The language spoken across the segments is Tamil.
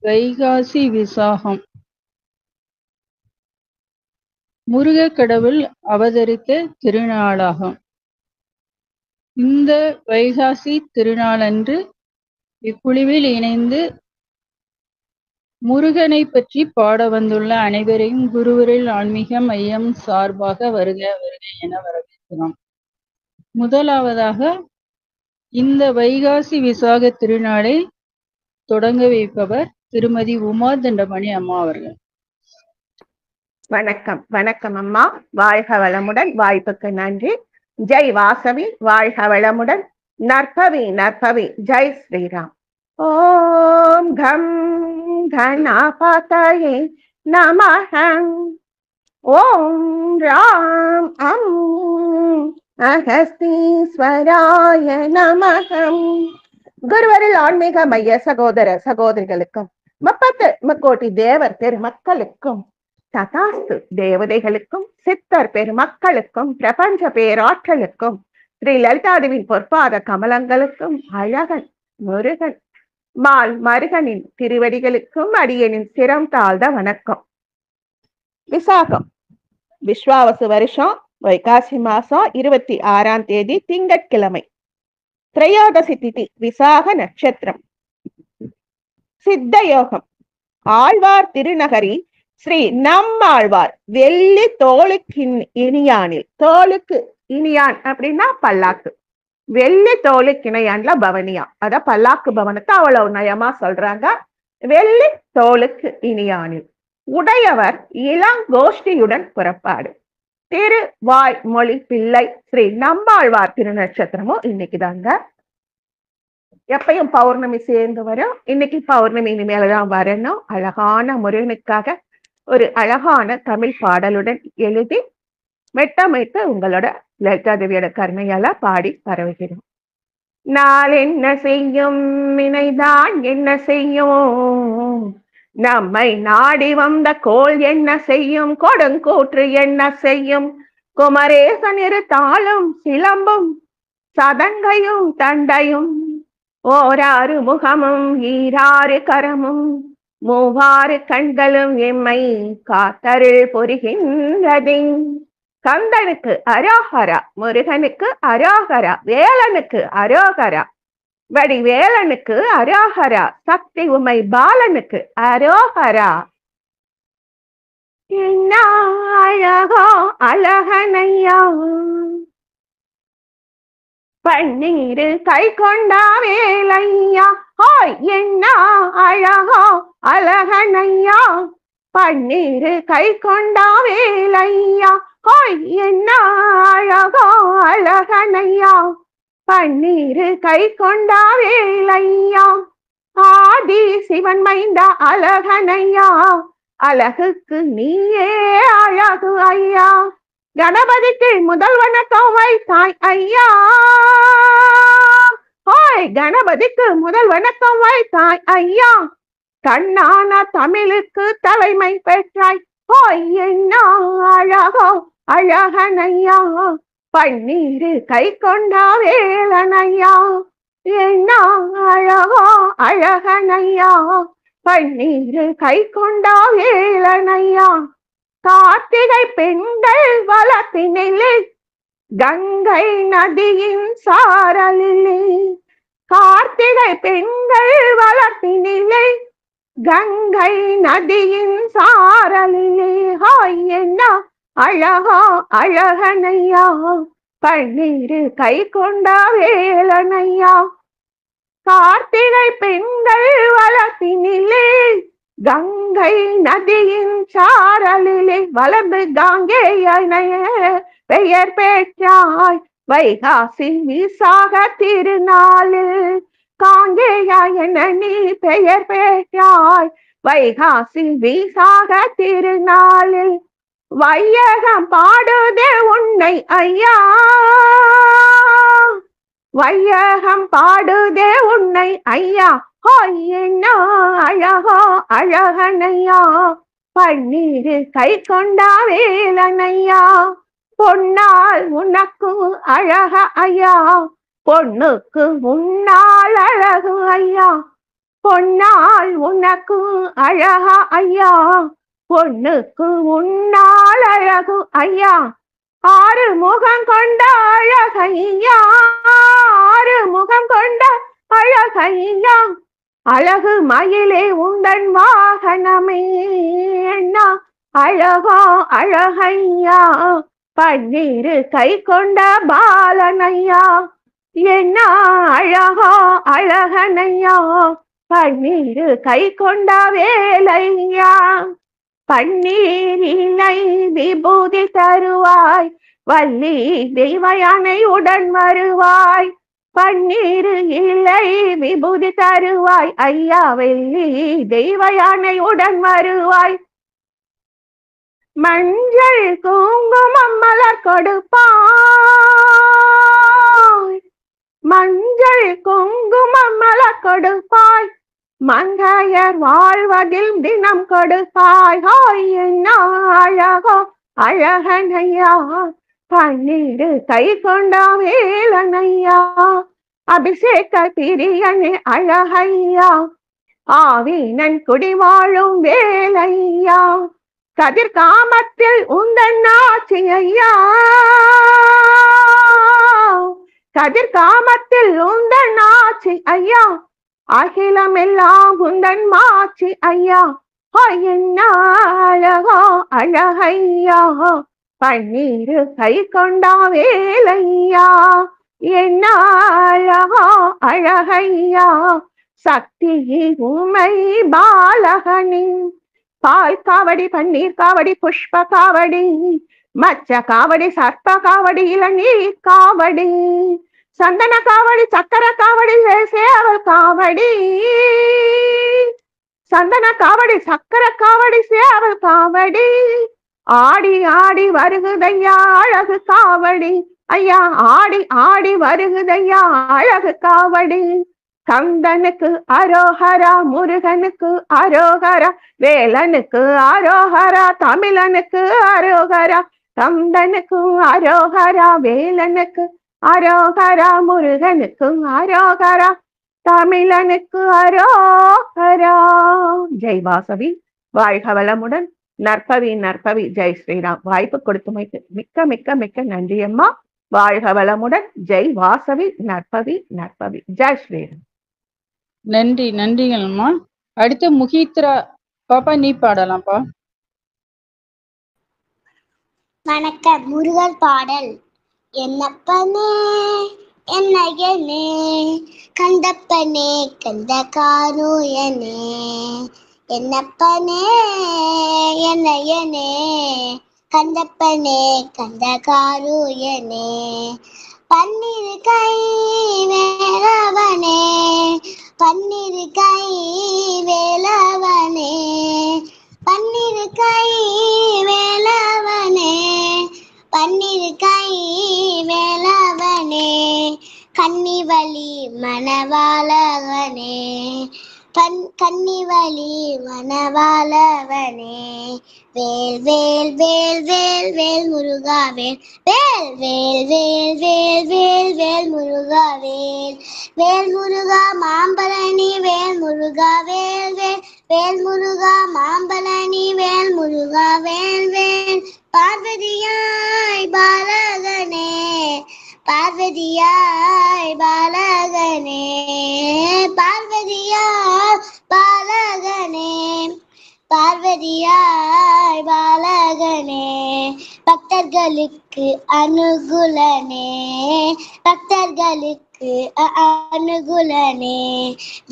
வைகாசி விசாகம் முருகக் கடவுள் அவதரித்த திருநாளாகும். இந்த வைகாசி திருநாளன்று இக்குழுவில் இணைந்து முருகனை பற்றி பாட வந்துள்ள அனைவரையும் குருவருள் ஆன்மீக மையம் சார்பாக வருக வருக என வரவேற்கிறோம். முதலாவதாக இந்த வைகாசி விசாக திருநாளை தொடங்க வைப்பவர் திருமதி உமா தண்டமணி அம்மா அவர்கள். வணக்கம். வணக்கம் அம்மா. வாழ்க வளமுடன். வாய்ப்புக்கு நன்றி. ஜெய் வாசவி. வாழ்க வளமுடன். நற்பவி நற்பவி. ஜெய் ஸ்ரீராம். ஓம் கம் கணபதயே நமஹ. ஓம் ராம் அகஸ்தீஸ்வராய நமஹ. குருவருள் ஆன்மீக மைய சகோதர சகோதரிகளுக்கும் 30 தேவர் பெருமக்களுக்கும் ததாஸ்து தேவதைகளுக்கும் சித்தர் பெருமக்களுக்கும் பிரபஞ்ச பேராற்றலுக்கும் ஸ்ரீ லலிதாதேவியின் பொற்பாத கமலங்களுக்கும் அழகன் முருகன் மால் மருகனின் திருவடிகளுக்கும் அடியனின் சிரம் தாழ்ந்த வணக்கம். விசாகம் விஸ்வாவசு வருஷம் வைகாசி மாசம் 26ஆம் தேதி திங்கட்கிழமை, திரையோதசி திதி, விசாக நட்சத்திரம், சித்த யோகம். ஆழ்வார் திருநகரி ஸ்ரீ நம்மாழ்வார் வெள்ளி தோளுக்கு இனியானில், தோளுக்கு இனியான் அப்படின்னா பல்லாக்கு, வெள்ளி தோளுக்கு இணையான்ல பவனியா, அத பல்லாக்கு பவனத்தை அவ்வளவு நயமா சொல்றாங்க. வெள்ளி தோளுக்கு இனியானில் உடையவர் இளங்கோஷ்டியுடன் புறப்பாடு. திருவாய்மொழி பிள்ளை ஸ்ரீ நம்மாழ்வார் திருநட்சத்திரமும் இன்னைக்கு தாங்க. எப்பயும் பௌர்ணமி சேர்ந்து வரும். இன்னைக்கு பௌர்ணமி இனிமேலதான் வரணும். அழகான முருகனுக்காக ஒரு அழகான தமிழ் பாடலுடன் எழுதி மெட்டமைத்து உங்களோட லலிதாதேவியோட கருணையால பாடி பரவுகிறோம். நாள் என்ன செய்யும், வினைதான் என்ன செய்யும், நம்மை நாடி வந்த கோள் என்ன செய்யும், கொடுங்கூற்று என்ன செய்யும், குமரேசன் இரு தாளும் சிலம்பும் சதங்கையும் தண்டையும், ஓராறு முகமும் ஈராறு கரமும் மூவாறு கண்களும் எம்மை காத்தருள் பொறுகின்றதே. கந்தனுக்கு அரோகரா, முருகனுக்கு அரோகரா, வேலனுக்கு அரோகரா, வடிவேலனுக்கு அரோகரா, சக்தி உமை பாலனுக்கு அரோகரா. என்ன அழகோ அழகனையா, பன்னீரு கை கொண்டா வேலையா, ஹோய் என்ன அழகோ அழகனையா, பன்னீரு கை கொண்டா வேலையா, ஹோய் என்ன அழகோ அழகனையா, பன்னீரு கை கொண்டா வேலையா. ஆதி சிவன் மைந்த அழகனையா, அழகுக்கு நீயே அழகு ஐயா, கணபதிக்கு முதல் வணக்கம் வைத்தாய் ஐயா, ஹோய் கணபதிக்கு முதல் வணக்கம் வைத்தாய் ஐயா, கண்ணான தமிழுக்கு தலைமை பெற்றாய், ஹோய் என்ன அழகோ அழகனையா, பன்னீரு கை கொண்டா வேலனையா, என்ன அழகோ அழகனையா, பன்னீரு கை கொண்டா வேலனையா. கார்த்திகை பெண்கள் வளத்தினிலே, கங்கை நதியின் சாரலிலே, கார்த்திகை பெண்கள் வளத்தினிலே, கங்கை நதியின் சாரலிலே, ஹாய் என்ன அழகோ அழகனையா, பன்னீரு கை கொண்டா வேலனையா. கார்த்திகை பெண்கள் வளத்தினிலே, கங்கை நதியின் சாரலிலே, வளர்ந்து காங்கேயனைய பெயர் பெற்றாய், வைகாசி விசாக திருநாளில் காங்கேயா என நீ பெயர் பெற்றாய், வைகாசி விசாக திருநாளில். வையகம் பாடுதே உன்னை ஐயா, வையகம் பாடுதே உன்னை ஐயா, ஹோய் என்ன அழகோ அழகனையா, பன்னீரு கை கொண்டா வேலனையா. பொன்னால் உனக்கு அழக ஐயா, பொண்ணுக்கு முன்னால் அழகு ஐயா, பொன்னால் உனக்கு அழகா ஐயா, பொண்ணுக்கு உன்னால் அழகு ஐயா. ஆறு முகம் கொண்ட அழகையா, ஆறு முகம் கொண்ட அழகையா. அழகு மயிலே உந்தன் வாகனமே அண்ணா, அழகா அழகையா. பன்னீரு கை கொண்ட பாலனையா, என்ன அழகா அழகனையா. பன்னீரு கை கொண்ட வேலையா. பன்னீரினை விபூதி தருவாய், வள்ளி தெய்வயானை உடன் வருவாய். பன்னீர் இலை விபூதி தருவாய் ஐயா, வெள்ளி தெய்வயானை உடன் வருவாய். மஞ்சள் குங்குமம் மலர் கொடுப்பாய், மஞ்சள் குங்குமம் மலர் கொடுப்பாய். மங்கையர் வாழ்வதில் தினம் கொடுப்பாய். என்ன அழகோ அழகனையா, பன்னீரு கை கொண்ட வேலனையா. அபிஷேக பிரியனே அழகையா, ஆவினன் குடி வாழும் வேலையா. கதிர் காமத்தில் உந்தன் ஆட்சி ஐயா, கதிர் காமத்தில் உந்தன் ஆட்சி ஐயா. அகிலம் எல்லாம் உந்தன் மாட்சி ஐயா. என்ன அழகோ அழகையா, பன்னீரு கை கொண்டா வேலையா. என்ன அழகோ அழகையா. சக்தி உமை பாலகனின் பால் காவடி, பன்னீர் காவடி, புஷ்ப காவடி, மச்ச காவடி, சர்ப்ப காவடி, இளநீர் காவடி, சந்தன காவடி, சக்கர காவடி, சேவல் காவடி, சந்தன காவடி, சக்கர காவடி, சேவல் காவடி. ஆடி ஆடி வருகுதையா அழகு காவடி ஐயா, ஆடி ஆடி வருகுதையா அழகு காவடி. கந்தனுக்கு அரோகரா, முருகனுக்கு அரோகரா, வேலனுக்கு அரோகரா, தமிழனுக்கு அரோகரா. கந்தனுக்கு அரோகரா, வேலனுக்கு அரோகரா, முருகனுக்கு அரோகரா, தமிழனுக்கு அரோகரா. ஜெய் வாசவி, வாழ்க வளமுடன். நற்பவி நற்பவி. ஜெய் ஸ்ரீராம். வாய்ப்பு கொடுத்தமைக்கு மிக்க மிக்க மிக்க நன்றி அம்மா. வாழ்க வளமுடன். ஜெய் வாசவி, நற்பவி நற்பவி. ஜெய் ஸ்ரீராம். நன்றி நன்றிங்கள்மா. அடுத்து முகித்ரா பாப்பா, நீ பாடலாம்ப்பா. வணக்கம். முருகர் பாடல். என்னப்பனே என்னையனே, கந்தப்பனே கந்த காருயனே. என்னப்பனே என்னையனே, கந்தப்பனே கந்த காருயனே. பன்னிரு கை வேலவனே, பன்னிரு கை வேலவனே, பன்னிரு கை வேலவனே, பன்னிரு கை வேலவனே. கன்னிவழி மணவாளவனே, கன்னிவழி மணவாளவனே. வேல் வேல் வேல் வேல் வேல் முருகா வேல், வேல் வேல் வேல் வேல் வேல் வேல் முருகா வேல். வேல் முருகா மாம்பழனி, வேல் முருகா வேல் வேல், வேல் முருகா மாம்பழனி, வேல் முருகா வேல் வேல். பார்வதியாய் பாலகனே, பார்வதியாய் பாலகனே, பார்வதியாய் பாலகனே, பார்வதியாய் பாலகனே. பக்தர்களுக்கு அனுகுலனே, பக்தர்களுக்கு அனுகுலனே.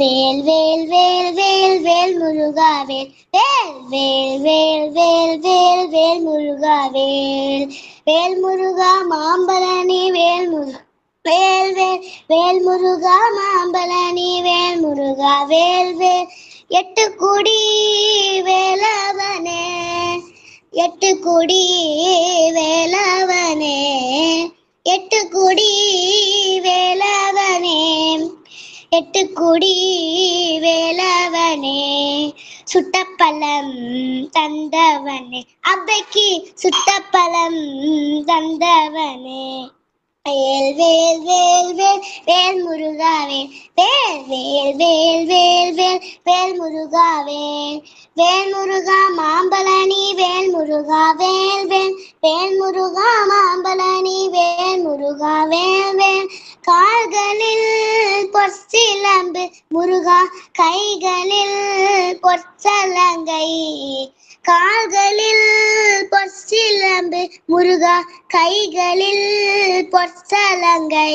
வேல் வேல் வேல் வேல் வேல் முருகா வேல், வேல் வேல் வேல் வேல் வேல் வேல் முருகா வேல். வேல் முருகா மாம்பழனி, வேல் முருகா வேல் வேல், வேல் முருகா மாம்பழனி, வேல் முருகா வேல் வேல். எட்டு குடி வேலவனே, எட்டு குடி வேலவனே, எட்டு குடி வேலவனே, எட்டு குடி வேலவனே. சுட்டப்பழம் தந்தவனே, அவைக்கு சுட்டப்பழம் தந்தவனே, வேல் வேல் வேல் வேல் வேல் முருகாவேல் வேல் வேல் வேல் வேல் வேல் வேல் முருகாவேல் வேல் முருகா மாம்பழனி வேல் முருகா வேல் வேல் வேல் முருகா மாம்பழனி வேல் முருகா வேல் வேல் கால்களில் பொற்சிலம்பு முருகா கைகளில் பொற்சலங்கை கால்களில் பொற்சிலம்பு முருகா கைகளில் பொற்சலங்கை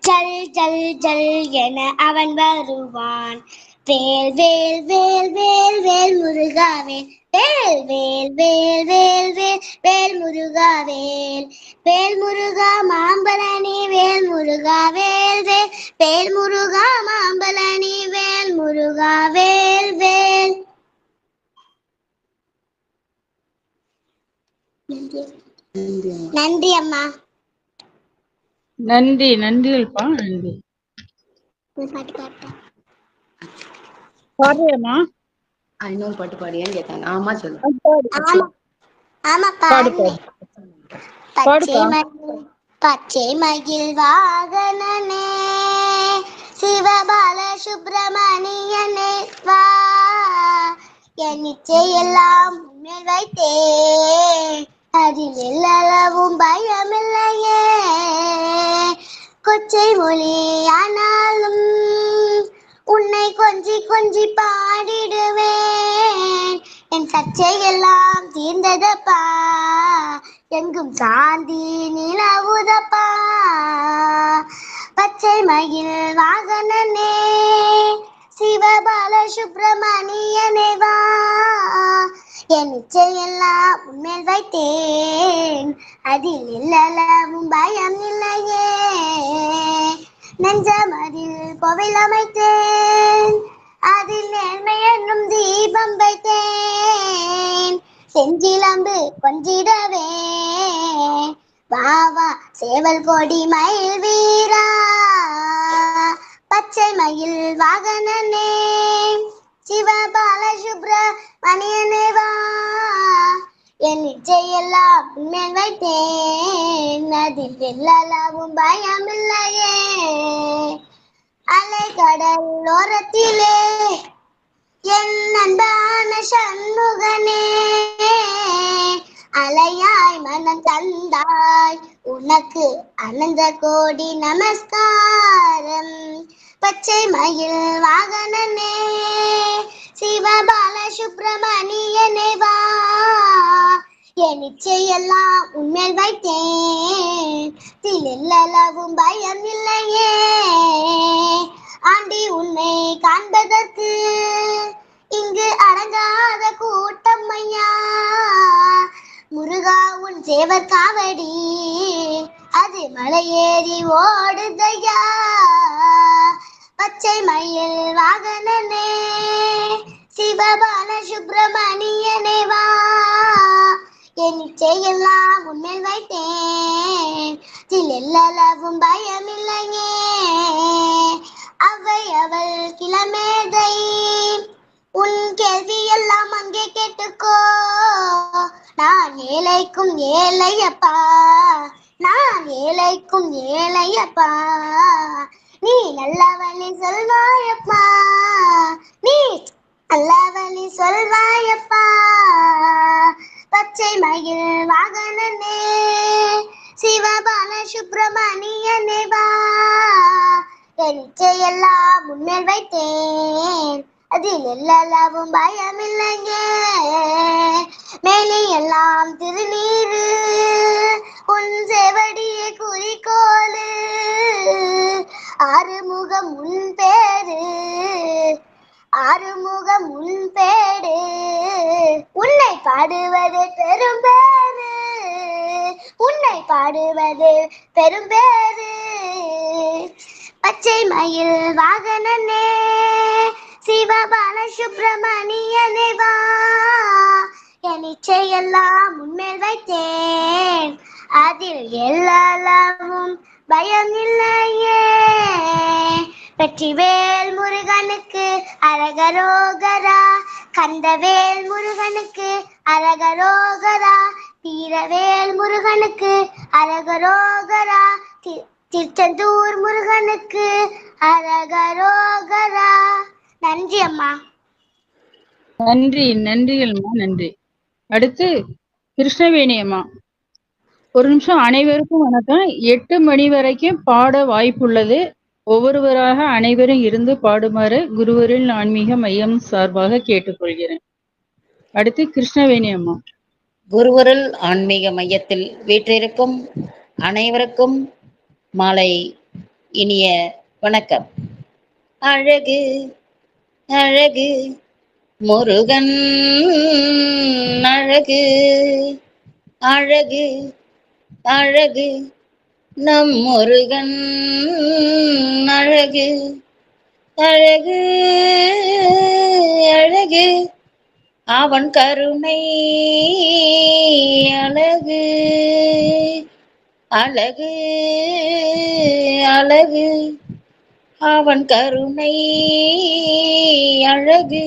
ஜல் ஜல் ஜல் என அவன் வருவான் வேல் வேல் வேல் வேல் வேல் முருகாவேல் வேல் வேல் வேல் வேல் வேல் வேல் முருகாவேல் வேல் முருகா மாம்பழனி வேல் முருகா வேல் வேல் வேல் முருகா மாம்பழனி வேல் முருகா வேல் வேல். நன்றி அம்மா. நன்றி நன்றிகள்ப்பா நன்றி. பாடுறியாம்மா? இன்னொரு பாட்டு பாடியான்னு கேட்டாங்க. ஆமா சொல்லு. ஆமா பாடுப்பா. பச்சை மகிழ் வாகனனே சிவபால சுப்பிரமணியனே வா என் இச்சையெல்லாம் முன்னில் வைத்தேன் அதில் எல்லளவும் பயமில்லையே கொச்சை மொழியானாலும் உன்னை கொஞ்சி கொஞ்சி பாடிடுவேன் என் சர்ச்சையெல்லாம் தீர்ந்ததப்பா எங்கும் சாந்தி நிலவுதப்பா பச்சை மகிழ் வாகனனே சிவபால சுப்பிரமணியனே வா என் இச்சையெல்லாம் உன்மேல் வைத்தேன் அதில் இல்லளவும் பயம் இல்லையே நெஞ்சமதில் கோவில் அமைத்தேன் அதில் நேர்மை என்னும் தீபம் வைத்தேன் செஞ்சிலம்பு கொஞ்சிடவே வா வா சேவல் கொடி மயில் வீரா பச்சை மயில் வாகனனே சிவபால சுப்பிரமணியனே வா என் இச்சையெல்லாம் உன்மேல் வைத்தேன் அதில் எல்லாவும் பயமில்லையே அலை கடல் ஓரத்திலே என் அன்பான சண்முகனே அலையாய் மனம் தந்தாய் உனக்கு அனந்த கோடி நமஸ்காரம் பச்சை மயில் வாகனனே சிவபால சுப்பிரமணியனே வா என் இச்சையெல்லாம் உன்மேல் வைத்தேன் தில்லளவும் பயம் இல்லையே ஆண்டி உன்னை காண்பதற்கு இங்கு அடங்காத கூட்டம் ஐயா முருகா உன் சேவர் காவடி அது மலையேறி ஓடுதையா பச்சை மயில் வாகனனே சிவபால சுப்பிரமணியனே வா என் இச்சையெல்லாம் உன்மேல் வைத்தேன் தில்லளவும் பயமில்லையே அவை அவள் கிளமேதை உன் கேள்வி எல்லாம் அங்கே கேட்டுக்கோ நான் ஏழைக்கும் ஏழையப்பா நான் ஏழைக்கும் ஏழையப்பா நீ நல்ல வழி சொல்வாயப்பா நீ நல்ல வழி சொல்வாயப்பா பச்சை மயில் வாகனனே சிவபால சுப்பிரமணியனே வா என் இச்சையெல்லாம் முன்னில் வைத்தேன் அதில் எல்லாவும் பயமில்லையே மேலே எல்லாம் திருநீரு உன் சேவடியை குறிக்கோளு ஆறுமுகம் உன் பேரு ஆறுமுகம் உன் பேரு உன்னை பாடுவது பெரும் பேரு உன்னை பாடுவது பெரும் பேரு பச்சை மயில் வாகனனே சிவபால சுப்பிரமணியனே வா என் இச்சையெல்லாம் உன்மேல் வைத்தேன் அதில் எல்லாவும் பயம் இல்லையே வெற்றிவேல் முருகனுக்கு அரகரோகரா கந்தவேல் முருகனுக்கு அரகரோகரா வீரவேல் முருகனுக்கு அரகரோகரா திருச்செந்தூர் முருகனுக்கு அரகரோகரா. நன்றி அம்மா. நன்றி, நன்றிகள்மா, நன்றி. அடுத்து கிருஷ்ணவேணி அம்மா. ஒரு நிமிஷம். அனைவருக்கும் வணக்கம். 8 மணி வரைக்கும் பாட வாய்ப்புள்ளது. ஒவ்வொருவராக அனைவரும் இருந்து பாடுமாறு குருவரில் ஆன்மீக மையம் சார்பாக கேட்டுக்கொள்கிறேன். அடுத்து கிருஷ்ணவேணி அம்மா. குருவருள் ஆன்மீக மையத்தில் வீற்றிருக்கும் அனைவருக்கும் மாலை இனிய வணக்கம். அழகு அழகு முருகன் அழகு அழகு அழகு நம் முருகன் அழகு அழகு அழகு அவன் கருணை அழகு அழகு அழகு அவன் கருணை அழகு.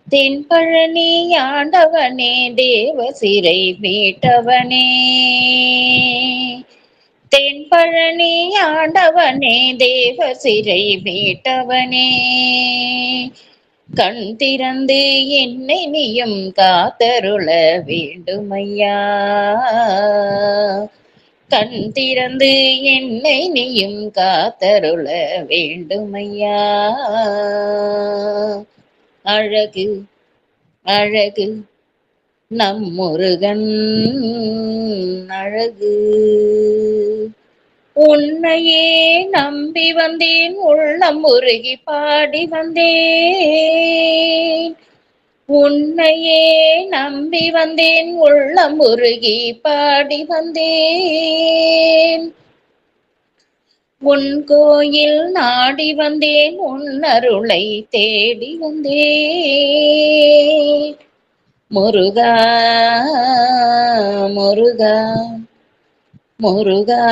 தென்பழனி ஆண்டவனே தேவ சிறை மீட்டவனே, தென்பழனி ஆண்டவனே தேவ சிறை மீட்டவனே, கண் திறந்து என்னை நீயும் காத்தருள வேண்டுமையா, கண் திறந்து என்னை நீயும் காத்தருள வேண்டுமையா. அழகு அழகு நம் முருகன் அழகு. உன்னையே நம்பி வந்தேன், உள்ளம் உருகி பாடி வந்தேன், உன்னையே நம்பி வந்தேன், உள்ளம் உருகி பாடி வந்தேன், உன் கோயில் நாடி வந்தேன், உன் அருளை தேடி வந்தேன். முருகா முருகா முருகா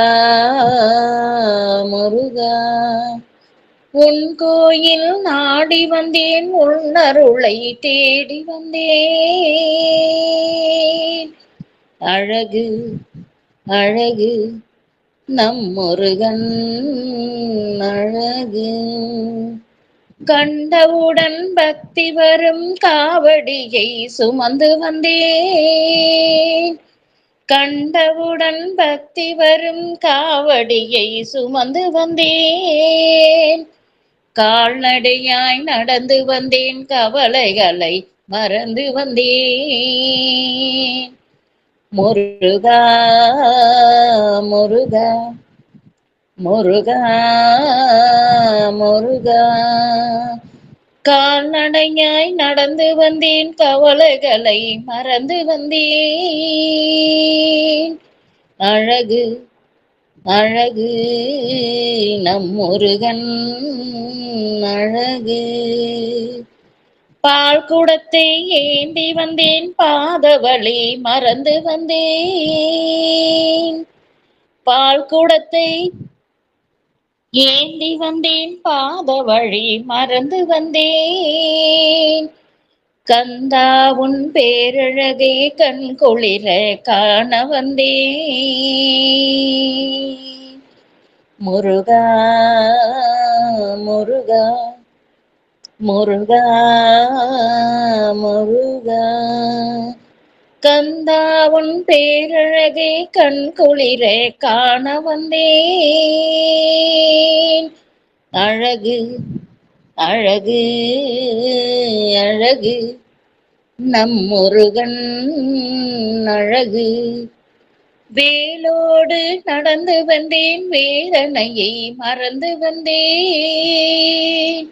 முருகா, உன் கோயில் நாடி வந்தேன், உன் அருளை தேடி வந்தேன். அழகு அழகு நம் முருகன் அழகு. கண்டவுடன் பக்தி வரும் காவடியை சுமந்து வந்தேன், கண்டவுடன் பக்தி வரும் காவடியை சுமந்து வந்தேன். கால்நடையாய் நடந்து வந்தேன், கவலைகளை மறந்து வந்தேன். முருகா முருகா முருகா முருகா, கால்நடையாய் நடந்து வந்தேன், கவலைகளை மறந்து வந்தேன். அழகு அழகு நம் முருகன் அழகு. பால் குடத்தை ஏந்தி வந்தேன், பாதவழி மறந்து வந்தேன், பால் குடத்தை ஏந்தி வந்தேன், பாதவழி மறந்து வந்தேன். கந்தா உன் பேரழகை கண் குளிர காண வந்தேன். முருகா முருகா முருகா முருகா, கந்தா உன் பேரழகை கண் குளிர காண வந்தேன். அழகு அழகு அழகு நம் முருகன் அழகு. வேலோடு நடந்து வந்தேன், வேதனையை மறந்து வந்தேன்,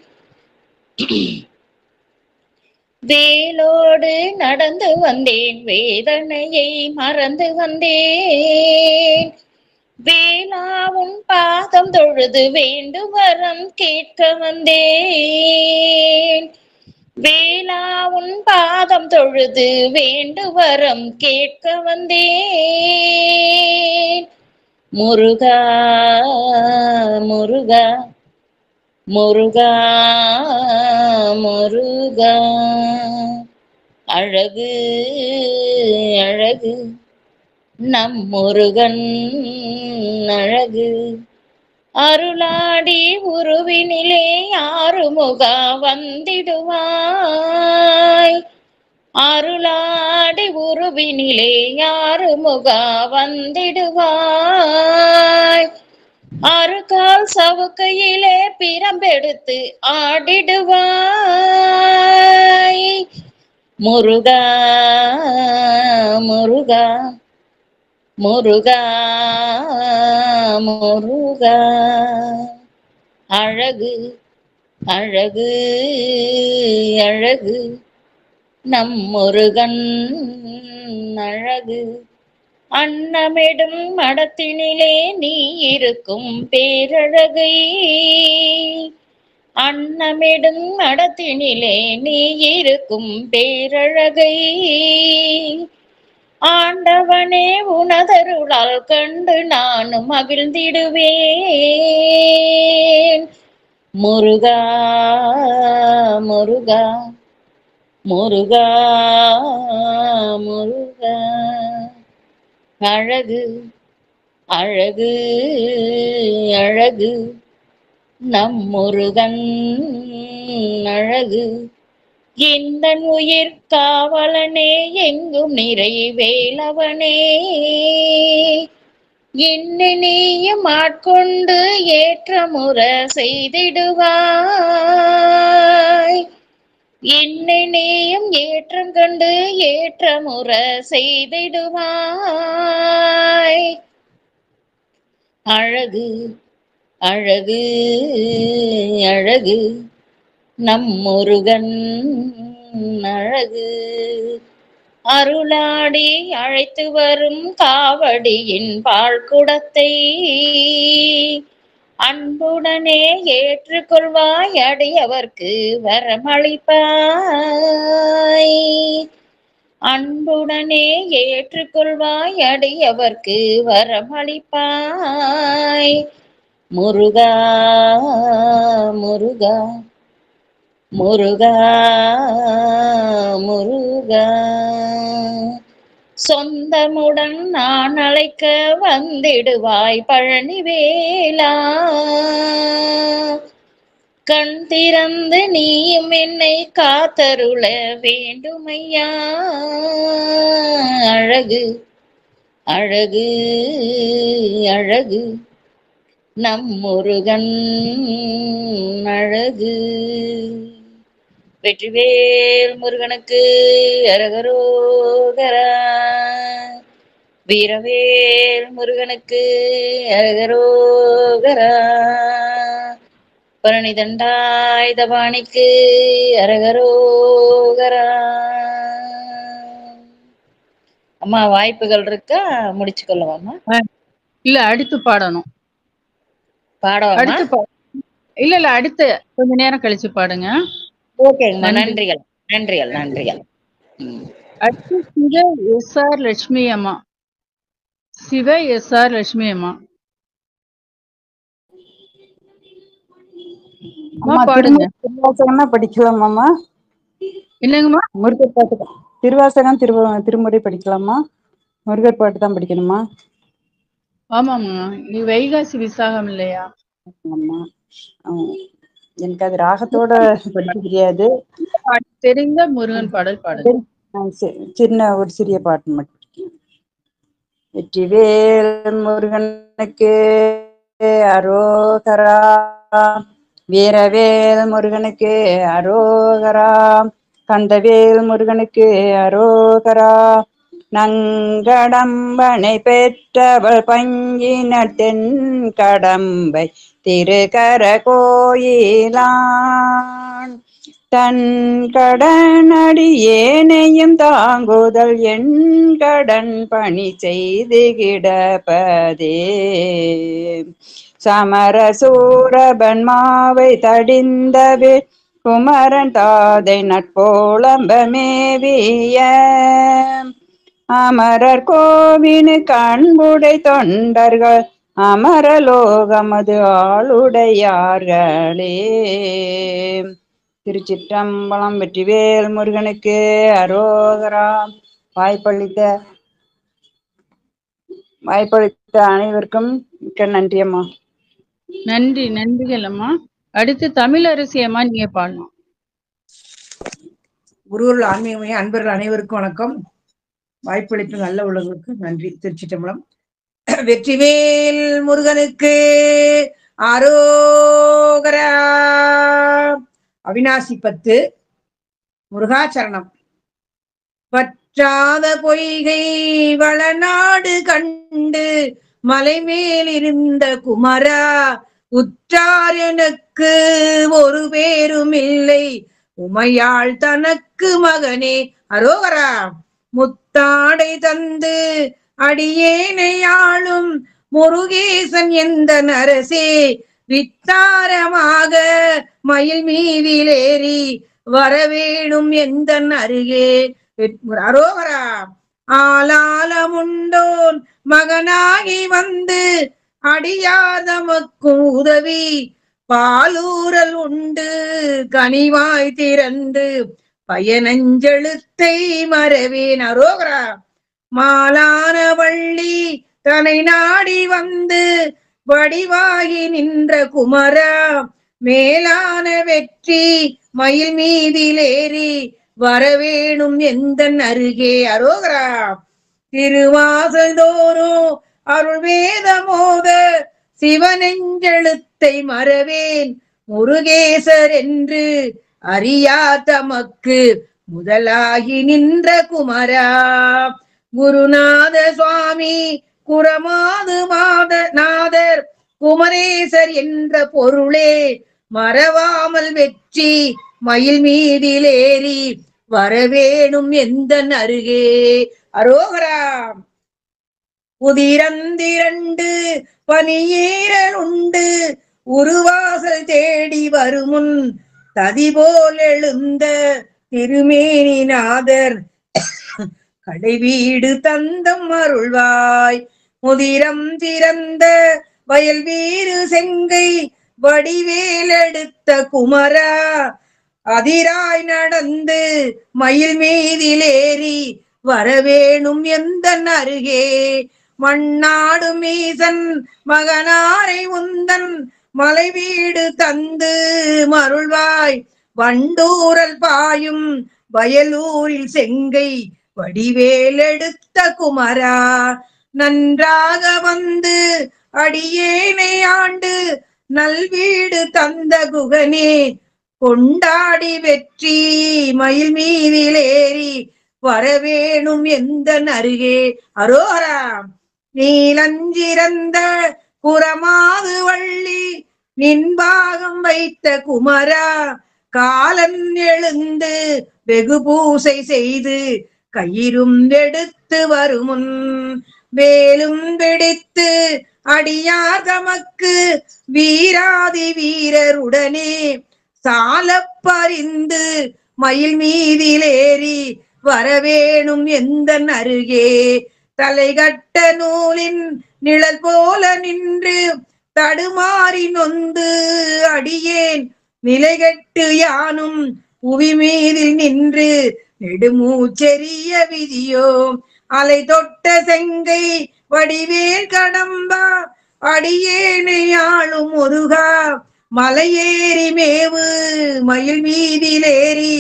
வேலோடு நடந்து வந்தேன், வேதனையை மறந்து வந்தேன். வேளாவும் பாதம் தொழுது வேண்டுவரம் கேட்க வந்தேன், வேளாவும் பாதம் தொழுது வேண்டுவரம் கேட்க வந்தேன். முருகா முருகா முருகா முருகா, அழகு அழகு நம் முருகன் அழகு. அருளாடி உருவினிலே ஆறுமுகா வந்திடுவாய். அருளாடி உருவினிலே ஆறுமுகா வந்திடுவாய். அருகால் சவுக்கையிலே பிரம்பெடுத்து ஆடிடுவாய். முருகா முருகா முருகா முருகா. அழகு அழகு அழகு நம் முருகன் அழகு. அன்னமிடும் மடத்தினிலே நீ இருக்கும் பேரழகை. அன்னமிடும் மடத்தினிலே நீ இருக்கும் பேரழகை. ஆண்டவனே உனதருளால் கண்டு நானும் மகிழ்ந்திடுவேன். முருகா முருகா முருகா முருகா. அழகு அழகு அழகு நம் முருகன் அழகு. இந்த உயிர் காவலனே எங்கும் நிறை வேலவனே. என்னை நீயும் ஆட்கொண்டு ஏற்றமுற செய்திடுவாய். என்னை நீயும் ஏற்றம் கண்டு ஏற்றமுற செய்திடுவாய். அழகு அழகு அழகு நம் முருகன் அழகு. அருளாடி அழைத்து வரும் காவடியின் பாழ்குடத்தை அன்புடனே ஏற்றுக்கொள்வாய். அடியவர்க்கு வரமளிப்பாய். அன்புடனே ஏற்றுக்கொள்வாய். அடியவர்க்கு வரமளிப்பாய். முருகா முருகா முருகா முருகா. சொந்தமுடன் நான் அழைக்க வந்திடுவாய் பழனிவேலா. கண் திறந்து நீயும் என்னை காத்தருள வேண்டுமையா. அழகு அழகு அழகு நம் முருகன் அழகு. வெற்றிவேல் முருகனுக்கு அரகரோகரா. வீரவேல் முருகனுக்கு அரகரோகரா. பழனி தண்டாயுதபாணிக்கு அரகரோகரா. அம்மா வாய்ப்புகள் இருக்கா? முடிச்சு கொள்ளவாமா? இல்ல அடுத்து பாடணும். பாடவாமா? அடுத்து இல்ல அடுத்து கொஞ்ச நேரம் கழிச்சு பாடுங்க. ஓகேங்கம்மா. நன்றிகள் நன்றிகள் நன்றிகள். அடுத்து சிவ எஸ்.ஆர். லட்சுமி அம்மா. சிவ எஸ்.ஆர். லட்சுமி அம்மா பாடுங்க. திருவாசகம்னா படிக்கலாமாம்மா? என்னங்கம்மா? முருகர் பாட்டு திருவாசகம் திருமுறை படிக்கலாமா? முருகர் பாட்டு தான் படிக்கணுமா? ஆமாம்மா, நீ வைகாசி விசாகம் இல்லையா? ஆமா, எனக்கு அது ராகத்தோட படிக்க தெரியாது. தெரிந்த முருகன் பாடல் பாடுங்க. சின்ன ஒரு சிறிய பாட்டு மட்டும். வெற்றிவேல் முருகனுக்கு அரோகரா. வீரவேல் முருகனுக்கு அரோகரா. கந்தவேல் முருகனுக்கு அரோகரா. நங்கடம்பனை பெற்றவள் பங்கின தென் கடம்பை திருக்கர கோயிலான். தன் கடனடி ஏனையும் தாங்குதல் என் கடன் பணி செய்து கிடப்பதே. சமர சூரபன்மாவை தடிந்தவே குமரன் தாதை நட்போளம்பமேவிய அமரர் கோவினு கண்புடை தொண்டர்கள் அமரலோகமது ஆளுடையார்களே. திருச்சிற்றம்பலம். வெற்றிவேல் முருகனுக்கு அரோகரா. வாய்ப்பளித்த வாய்ப்பளித்த அனைவருக்கும் மிக்க நன்றி அம்மா. நன்றிகள் அம்மா. அடுத்து தமிழரசி அம்மா, நீங்க பாடலாம். குருவருள் ஆன்மீகமே அன்பர்கள் அனைவருக்கும் வணக்கம். வாய்ப்பளித்த நல்ல உள்ளவர்களுக்கு நன்றி. திருச்சிற்றம்பலம். வெற்றிவேல் முருகனுக்கு அரோகரா. அவிநாசி 10 முருகாச்சரணம். பற்றாத பொய்கை வளநாடு கண்டு மலைமேல் இருந்த குமரா, உற்றார் எனக்கு ஒரு பேரும் இல்லை, உமையாள் தனக்கு மகனே அரோகரா. முத்தாடை தந்து அடியேனை ஆளும் முருகேசன் எந்த நரசே, வித்தாரமாக மயில் மீதிலேறி வரவேணும் எந்த அருகே அரோகரா. ஆளாலமுண்டோன் மகனாகி வந்து அடியாதமக்கும் உதவி, பாலூரல் உண்டு கனிவாய் திறந்து பயனஞ்செழுத்தை மறவேன் அரோகரா. மாலான வள்ளி தனை நாடி வந்து வடிவாகி நின்ற குமரா, மேலான வெற்றி மயில் மீதிலேறி வரவேணும் எந்த அருகே அரோகரா. திருவாசதோறும் அருள் வேதமோத சிவனெஞ்செழுத்தை மறவேன், முருகேசர் என்று அறியா தமக்கு முதலாகி நின்ற குமரா. குருநாத சுவாமி குரமாது நாதர் குமரேசர் என்ற பொருளே, மறவாமல் வெற்றி மயில் மீதிலேறி வரவேணும் எந்த அருகே அரோகரா. உதிரந்திரண்டு பனியேறல் உண்டு உருவாசல் தேடி வருமுன், ததிபோல் எழுந்த திருமேனிநாதர் கடைவீடு தந்தம் அருள்வாய். முதிரம் திறந்த வயல் வீறு செங்கை வடிவேலெடுத்த குமரா, அதிராய் நடந்து மயில் மீதிலேறி வரவேணும் எந்த அருகே. மண்ணாடு மீசன் மகனாரை உந்தன் மலை வீடு தந்து மருள்வாய், வண்டூரல் பாயும் வயலூரில் செங்கை வடிவேலெடுத்த குமரா. நன்றாக வந்து அடியேனை ஆண்டு நல்வீடு தந்த குகனே, கொண்டாடி வெற்றி மயில் மீதிலேறி வரவேணும் எந்த அருகே அரோகரா. நீலஞ்சிறந்த குரமாது வள்ளி நின்பாகம் வைத்த குமரா, காலன் எழுந்து வெகு பூசை செய்து கயிறும் எடுத்து வருமுன், வேலும் வெடித்து அடியார் தமக்கு வீராதி வீரருடனே சாலப்பறிந்து மயில் மீதிலேறி வரவேணும் எந்த அருகே. தலைகட்ட நூலின் நிழல் போல நின்று தடுமாறி நொந்து அடியேன் நிலைகட்டு யானும் புவி மீதில் நின்று நெடுமூச்செறிய விதியோ. அலை தொட்ட செங்கை வடிவேல் கடம்பா, அடியேனை ஆளும் முருகா, மலையேறி மேவு மயில் மீதிலேறி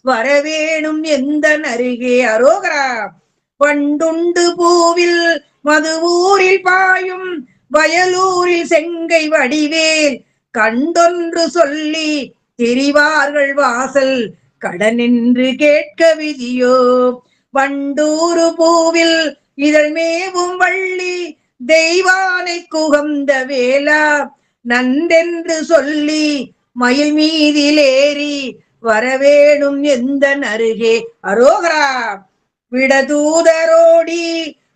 வரவேணும் எந்த அருகே அரோகரா. பண்டுண்டு பூவில் மதுவூரில் பாயும் வயலூரில் செங்கை வடிவேல், கண்டொன்று சொல்லி திரிவார்கள் வாசல் கடனென்று கேட்க விதியோ. வண்டூரு பூவில் இதழ் மேவும் வள்ளி தெய்வானை குகந்த வேளா, நன்றென்று சொல்லி மயில் மீதிலேறி வரவேணும் எந்த அருகே அரோகரா. விடதூதரோடி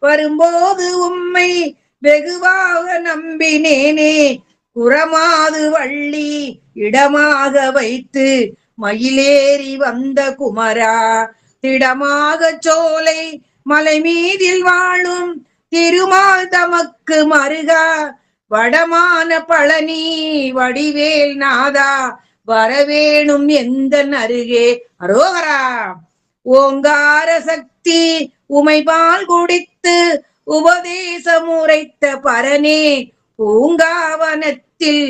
வரும்போது உம்மை வெகுவாக நம்பினேனே, குரமாது வள்ளி இடமாக வைத்து மயிலேறி வந்த குமரா. திடமாக சோலை மலை மீதில் வாழும் திருமால் தமக்கு மருகா, வடமான பழனி வடிவேல் நாதா வரவேணும் எந்த அருகே அரோகரா. ஓங்கார சக்தி உமைபால் குடித்து உபதேசமுரைத்த பரனே பூங்காவனத்தில்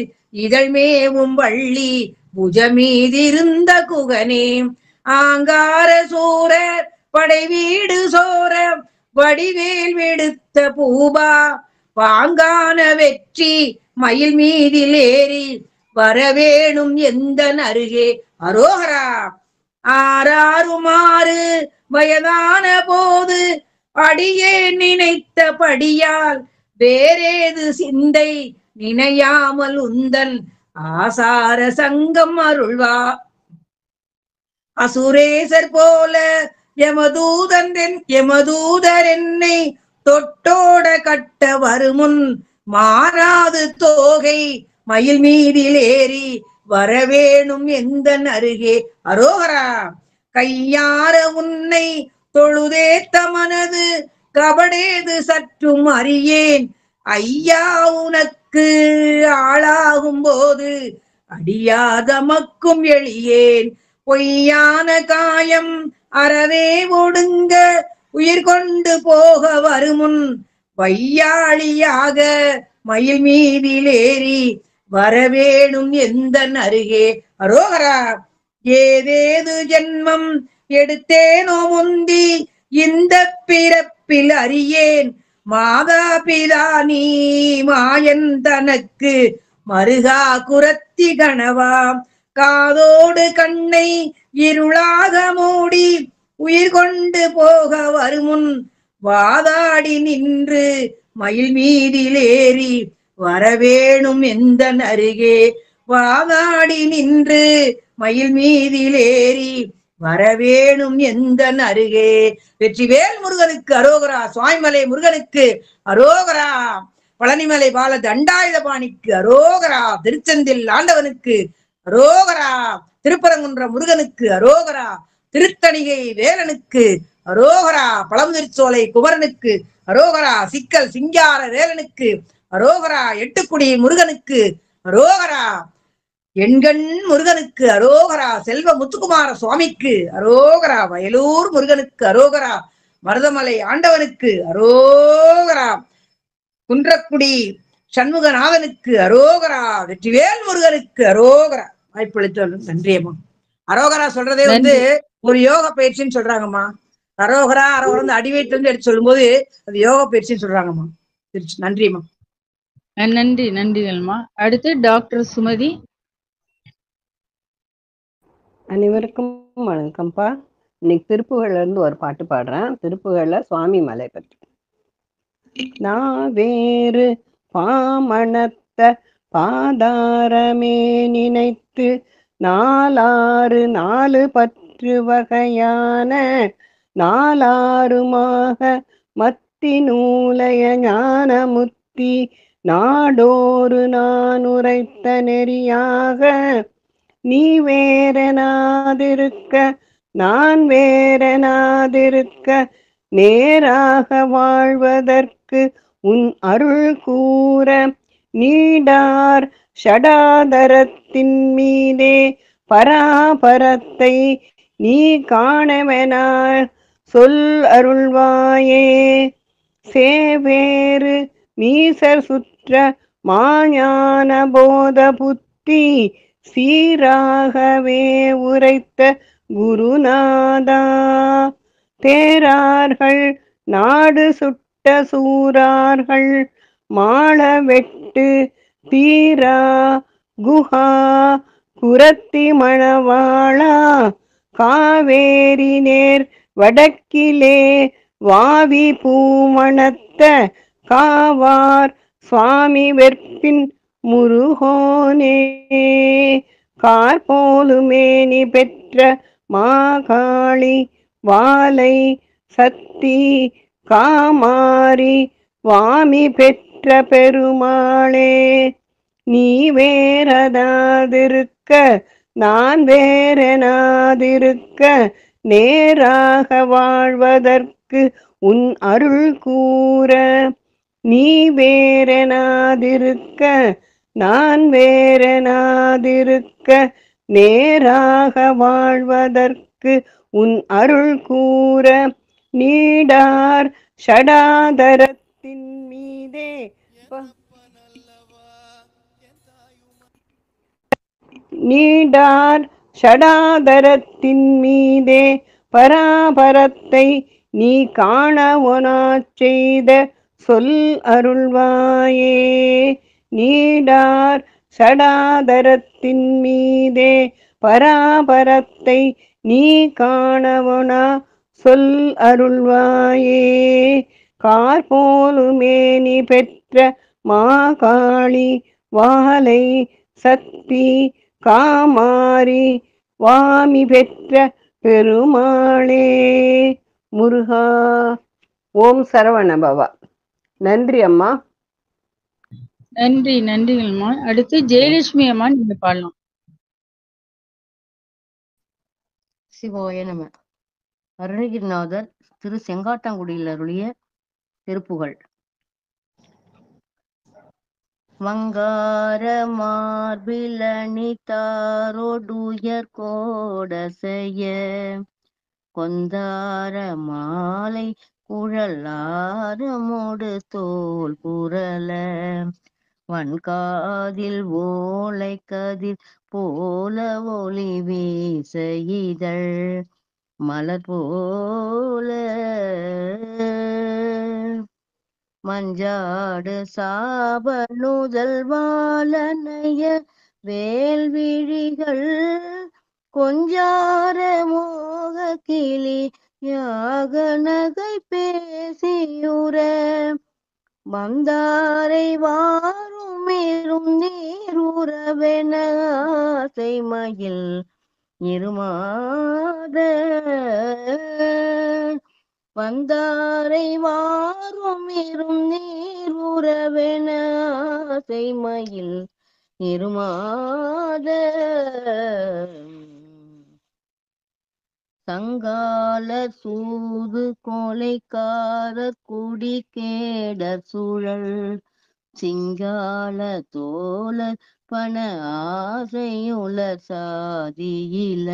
இதழ்மேவும் வள்ளி புஜமீதிருந்த குகனே ஆங்கார சூரர் படை வீடு சோர வடிவேல் விடுத்த பூபா பாங்கான வெற்றி மயில் மீதில் ஏறி வரவேணும் எந்த அருகே அரோகரா. ஆறாறுமாறு வயதான போது அடியே நினைத்த படியால் வேறேது சிந்தை நினையாமல் உந்தன் ஆசார சங்கம் அருள்வா. அசுரேசர் போல எமதூதர் என்னை தொட்டோட கட்ட வருமுன் மாறாது தோகை மயில் மீதில் ஏறி வரவேணும் எந்த அருகே அரோகரா. கையார உன்னை தொழுதேத்த மனது கபடேது சற்றும் அறியேன் ஐயா உனக்கு ஆளாகும் போது அடியாதமக்கும் எளியேன். பொய்யான காயம் அறவே ஒடுங்க உயிர் கொண்டு போக வருமுன் வையாளியாக மயில் மீதில் ஏறி வரவேணும் எந்த அருகே அரோகரா. ஏதேது ஜென்மம் எடுத்தேனோ முந்தி இந்த பிறப்பில் அறியேன் மாதா பிதா நீ மாயன் தனக்கு மருகா குரத்தி கணவாம். காதோடு கண்ணை இருளாக மூடி உயிர் கொண்டு போக வருமுன் வாதாடி நின்று மயில் மீதில் ஏறி வரவேணும் எந்த அருகே வாதாடி நின்று மயில் மீதில் ஏறி வரவேணும் எந்த அருகே. வெற்றிவேல் முருகனுக்கு அரோகரா. சுவாமிமலை முருகனுக்கு அரோகரா. பழனிமலை பால தண்டாயுதபாணிக்கு அரோகரா. திருச்செந்தில் ஆண்டவனுக்கு அரோகரா. திருப்பரங்குன்ற முருகனுக்கு அரோகரா. திருத்தணிகை வேலனுக்கு அரோகரா. பழமுதிர்ச்சோலை குமரனுக்கு அரோகரா. சிக்கல் சிங்கார வேலனுக்கு அரோகரா. எட்டுக்குடி முருகனுக்கு அரோகரா. எண்கண் முருகனுக்கு அரோகரா. செல்வ முத்துக்குமார சுவாமிக்கு அரோகரா. வயலூர் முருகனுக்கு அரோகரா. மருதமலை ஆண்டவனுக்கு அரோகரா. குன்றக்குடி சண்முகநாதனுக்கு அரோகரா. வெற்றிவேல் முருகனுக்கு அரோகரா. வாய்ப்பளித்து நன்றியம்மா. அரோகரா சொல்றதே ஒரு யோக பயிற்சின்னு சொல்றாங்கம்மா. அரோகரா அரோகரா அடிவயிற்று இருந்து எடுத்து சொல்லும் போது அது யோக பயிற்சின்னு சொல்றாங்கம்மா. நன்றிம்மா. நன்றி நன்றிகள்மா. அடுத்து டாக்டர் சுமதி. அனைவருக்கும் வணக்கம்ப்பா. இன்னைக்கு திருப்புகழ்ல இருந்து ஒரு பாட்டு பாடுறேன். திருப்புகழ்ல சுவாமி மலை பற்றி. நான் வேறு பாமணத்த பாதாரமே நினைத்து நாலாறு நாலு பற்று வகையான நாலாறுமாக மத்தி நூலைய ஞான முத்தி நாடோறு நான் உரைத்த நெறியாக நீ வேறனாதிருக்க நான் வேறனாதிருக்க நேராக வாழ்வதற்கு உன் அருள் கூற நீடார் ஷடாதரத்தின் மீதே பராபரத்தை நீ காணவெனால் சொல் அருள்வாயே. சேவேறு மீசர் சுற்ற மாஞான போத புத்தி சீராகவே உரைத்த குருநாதா. தேரார்கள் நாடு சுட்ட சூரார்கள் மாள வெட்டு தீரா குஹா குரத்தி மணவாளா. காவேரி நேர் வடக்கிலே வாவி பூமணத்த காவார் சுவாமி வெற்பின் முருகோனே. கார்போலுமேனி பெற்ற மாகாளி வாலை சத்தி காமாரி வாமி பெற்ற பெருமாளே. நீ வேறனாதிருக்க நான் வேறனாதிருக்க நேராக வாழ்வதற்கு உன் அருள் கூற நீ வேறனாதிருக்க நான் வேறனாதிருக்க நேராக வாழ்வதற்கு உன் அருள் கூற நீடார் ஷடாதரத்தின் மீதே நீடார் ஷடாதரத்தின் மீதே பராபரத்தை நீ காண ஒனாச் செய்த சொல் அருள்வாயே. நீடார் ஷடாதரத்தின் மீதே பராபரத்தை நீ காணவொனா சொல் அருள்வாயே. கார்போலுமேனி பெற்ற மாகாளி வாலை சக்தி காமாரி வாமி பெற்ற பெருமாளே முருகா. ஓம் சரவணபவா. நன்றி அம்மா. நன்றி நன்றிங்கம்மா. அடுத்து ஜெயலட்சுமி அம்மா நீங்க பாடலாம். சிவாய நம. அருணகிரிநாதர் திரு செங்காட்டாங்குடியில் அருளிய திருப்புகழ். வங்கார மார்பிலணித்தாரோடுயர் கோடசைய கொந்தார மாலை குழலாரமோடு தோல் புரள வன்காதில் ஓலை கதிர் போல ஒளி வீச இதழ் மலர் போல மஞ்சாடு சாப நுதல் வாழனைய வேல்விழிகள் கொஞ்சார மோக கிளி யாக நகை பேசியுற வந்தாரை வாருமேறும் நீருறவென ஆசை மயில் இருமாத வந்தாரை வாருமேறும் நீருறவென ஆசை மயில் இருமாத சங்கால சூது கொலைக்கார குடி கேட சுழல் சிங்கால தோல பண ஆசையுல சாதியில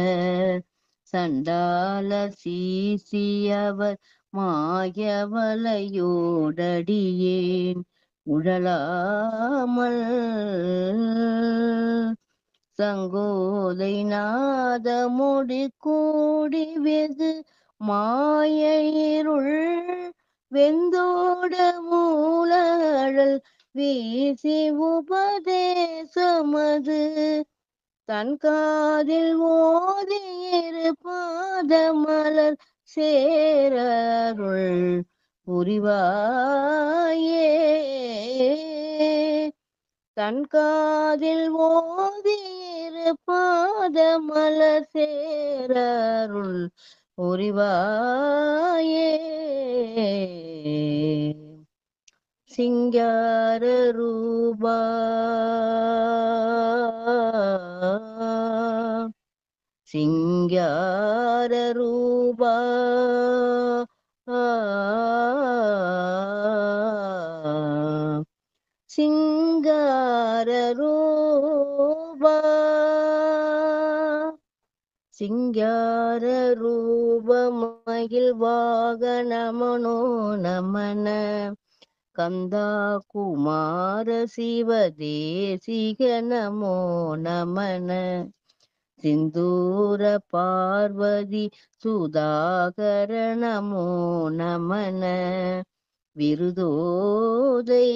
சண்டால சீசியவர் மாயவலையோடடியேன் உழலாமல் சங்கோதை நாதமுடி கூடி வெகு மாயிருள் வெந்தோட மூலழல் வீசி உபதேசமது தன் காதில் ஓதியிரு பாதமலர் சேரருள் புரிவாயே. தன் காதில் ஓதியிரு பாதமலர் சேரருள் புரிவாயே. சிங்கார ரூபா சிங்கார ரூபா சிங்கார ரூபா சிங்கார ரூபமகில் வாகனமனோ நமன கந்தா குமார சிவ தேசிக நமோ நமன சிந்தூர பார்வதி சுதாகர நமோ நமன விருதோதை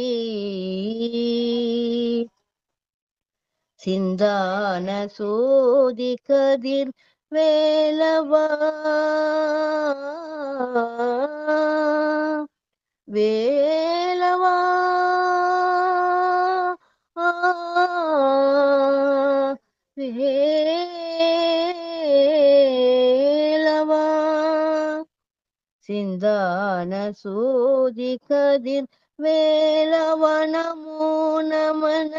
சிந்தான சோதி கதிர் வேலவா வேலவா வேலவா சிந்தான சோதி கதிர் வேலவா நமோ நமன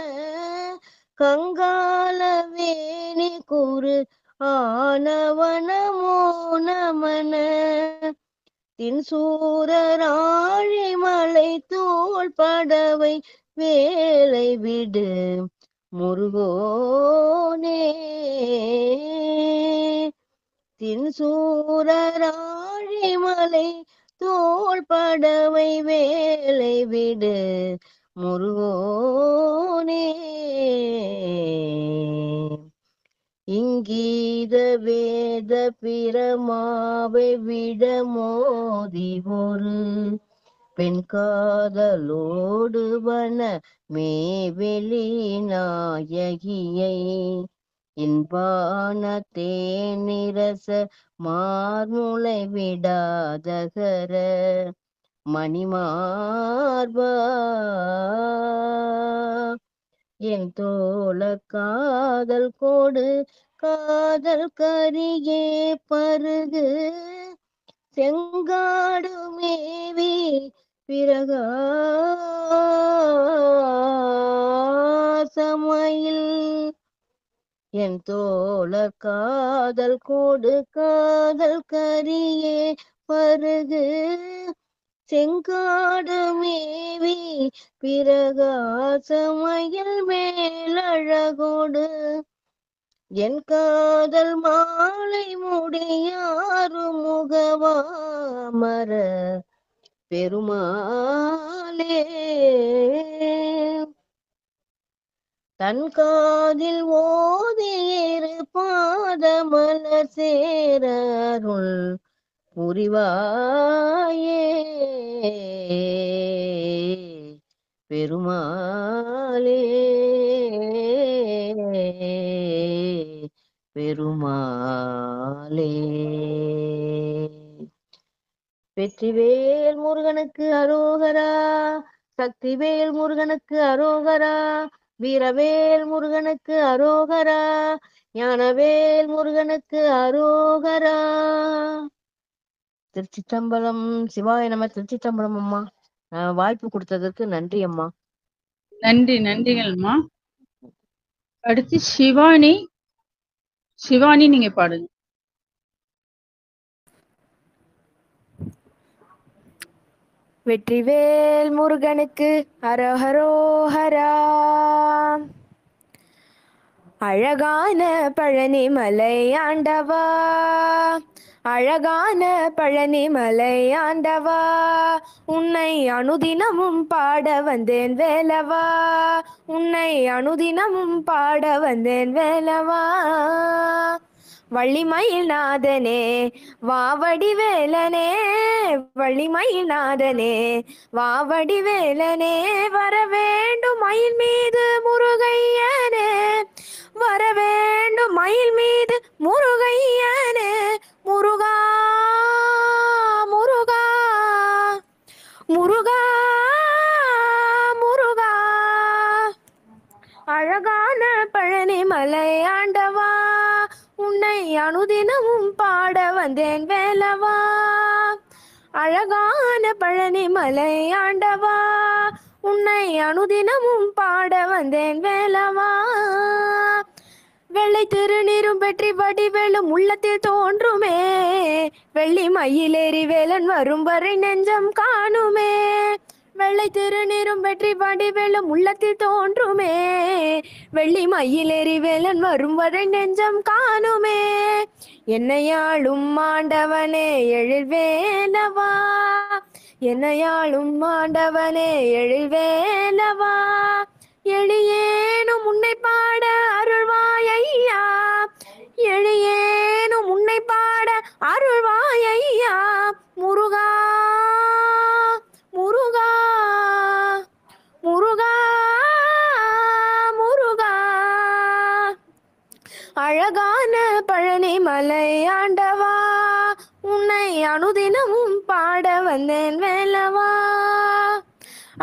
கங்கால வேணி குரு ஆனவனமோ நமன தின்சூரராழி மலை தோள் படவை வேலை விடு முருகோனே தின்சூரராழி மலை தோள் படவை வேலை விடு முருகோனே. இங்கீத வேத பிரமாவை விட மோதி ஒரு பெண் காதலோடு வன மேவெளி நாயகியை இன்பான தேனிரச மார்முளை விடாதகர மணிமார்பா என் தோள காதல் கோடு காதல் கரியே பருகு செங்காடு மேவி பிரகாசமயில் என் தோள காதல் கோடு காதல் கரியே பருகு செங்காடு மேவி பிரகாசமயில் மேலழகோடு என் காதல் மாலை முடியாறு முகவாமர பெருமாளே. தன் காதில் ஓதியிரு பாதமலர் சேரருள் புரிவாயே பெருமாளே பெருமாளே. வெற்றிவேல் முருகனுக்கு அரோகரா, சக்திவேல் முருகனுக்கு அரோகரா, வீரவேல் முருகனுக்கு அரோகரா, ஞானவேல் முருகனுக்கு அரோகரா. திருச்சிற்றம்பலம். சிவாய நம. திருச்சிற்றம்பலம் அம்மா. வாய்ப்பு கொடுத்ததற்கு நன்றி அம்மா. நன்றி, நன்றிகள்மா. அடுத்து சிவானி. சிவானி நீங்க பாடுங்க. வெற்றிவேல் முருகனுக்கு அரஹரோஹரா. அழகான பழனி மலை ஆண்டவா, அழகான பழனி மலை ஆண்டவா, உன்னை அனுதினமும் பாட வந்தேன் வேலவா, உன்னை அனுதினமும் பாட வந்தேன் வேலவா. வள்ளிமயில் நாதனே வாவடி வேலனே, வள்ளிமயில் நாதனே வாவடி வேலனே, வர வேண்டும் மயில் மீது முருகையனே, வர வேண்டும் மயில் மீது முருகையனே. முருகா முருகா முருகா முருகா, அழகான பழனி மலை ஆண்டவா, உன்னை அனுதினமும் பாட வந்தேன் வேலவா, அழகான பழனி மலை ஆண்டவா, உன்னை அனுதினமும் பாட வந்தேன் வேலவா. வெள்ளை திருநீரும் வெற்றி வடிவேலும் உள்ளத்தில் தோன்றுமே, வெள்ளி மயிலேறி வேலன் வரும் வரை நெஞ்சம் காணுமே, வெள்ளை திருநீரும் வெற்றி வடிவேலும் உள்ளத்தில் தோன்றுமே, வெள்ளி மயிலேறி வேலன் வரும் வரை நெஞ்சம் காணுமே. என்னையாளும் ஆண்டவனே எழில் வேலவா, என்னையாளும் ஆண்டவனே எழில் வேலவா, எளியேனும் உன்னை பாட அருள்வாயையா, எளியேனும் உன்னை பாட அருள்வாயையா. முருகா முருகா முருகா முருகா, அழகான பழனி மலை ஆண்டவா, உன்னை அனுதினமும் பாட வந்தேன் வேலவா,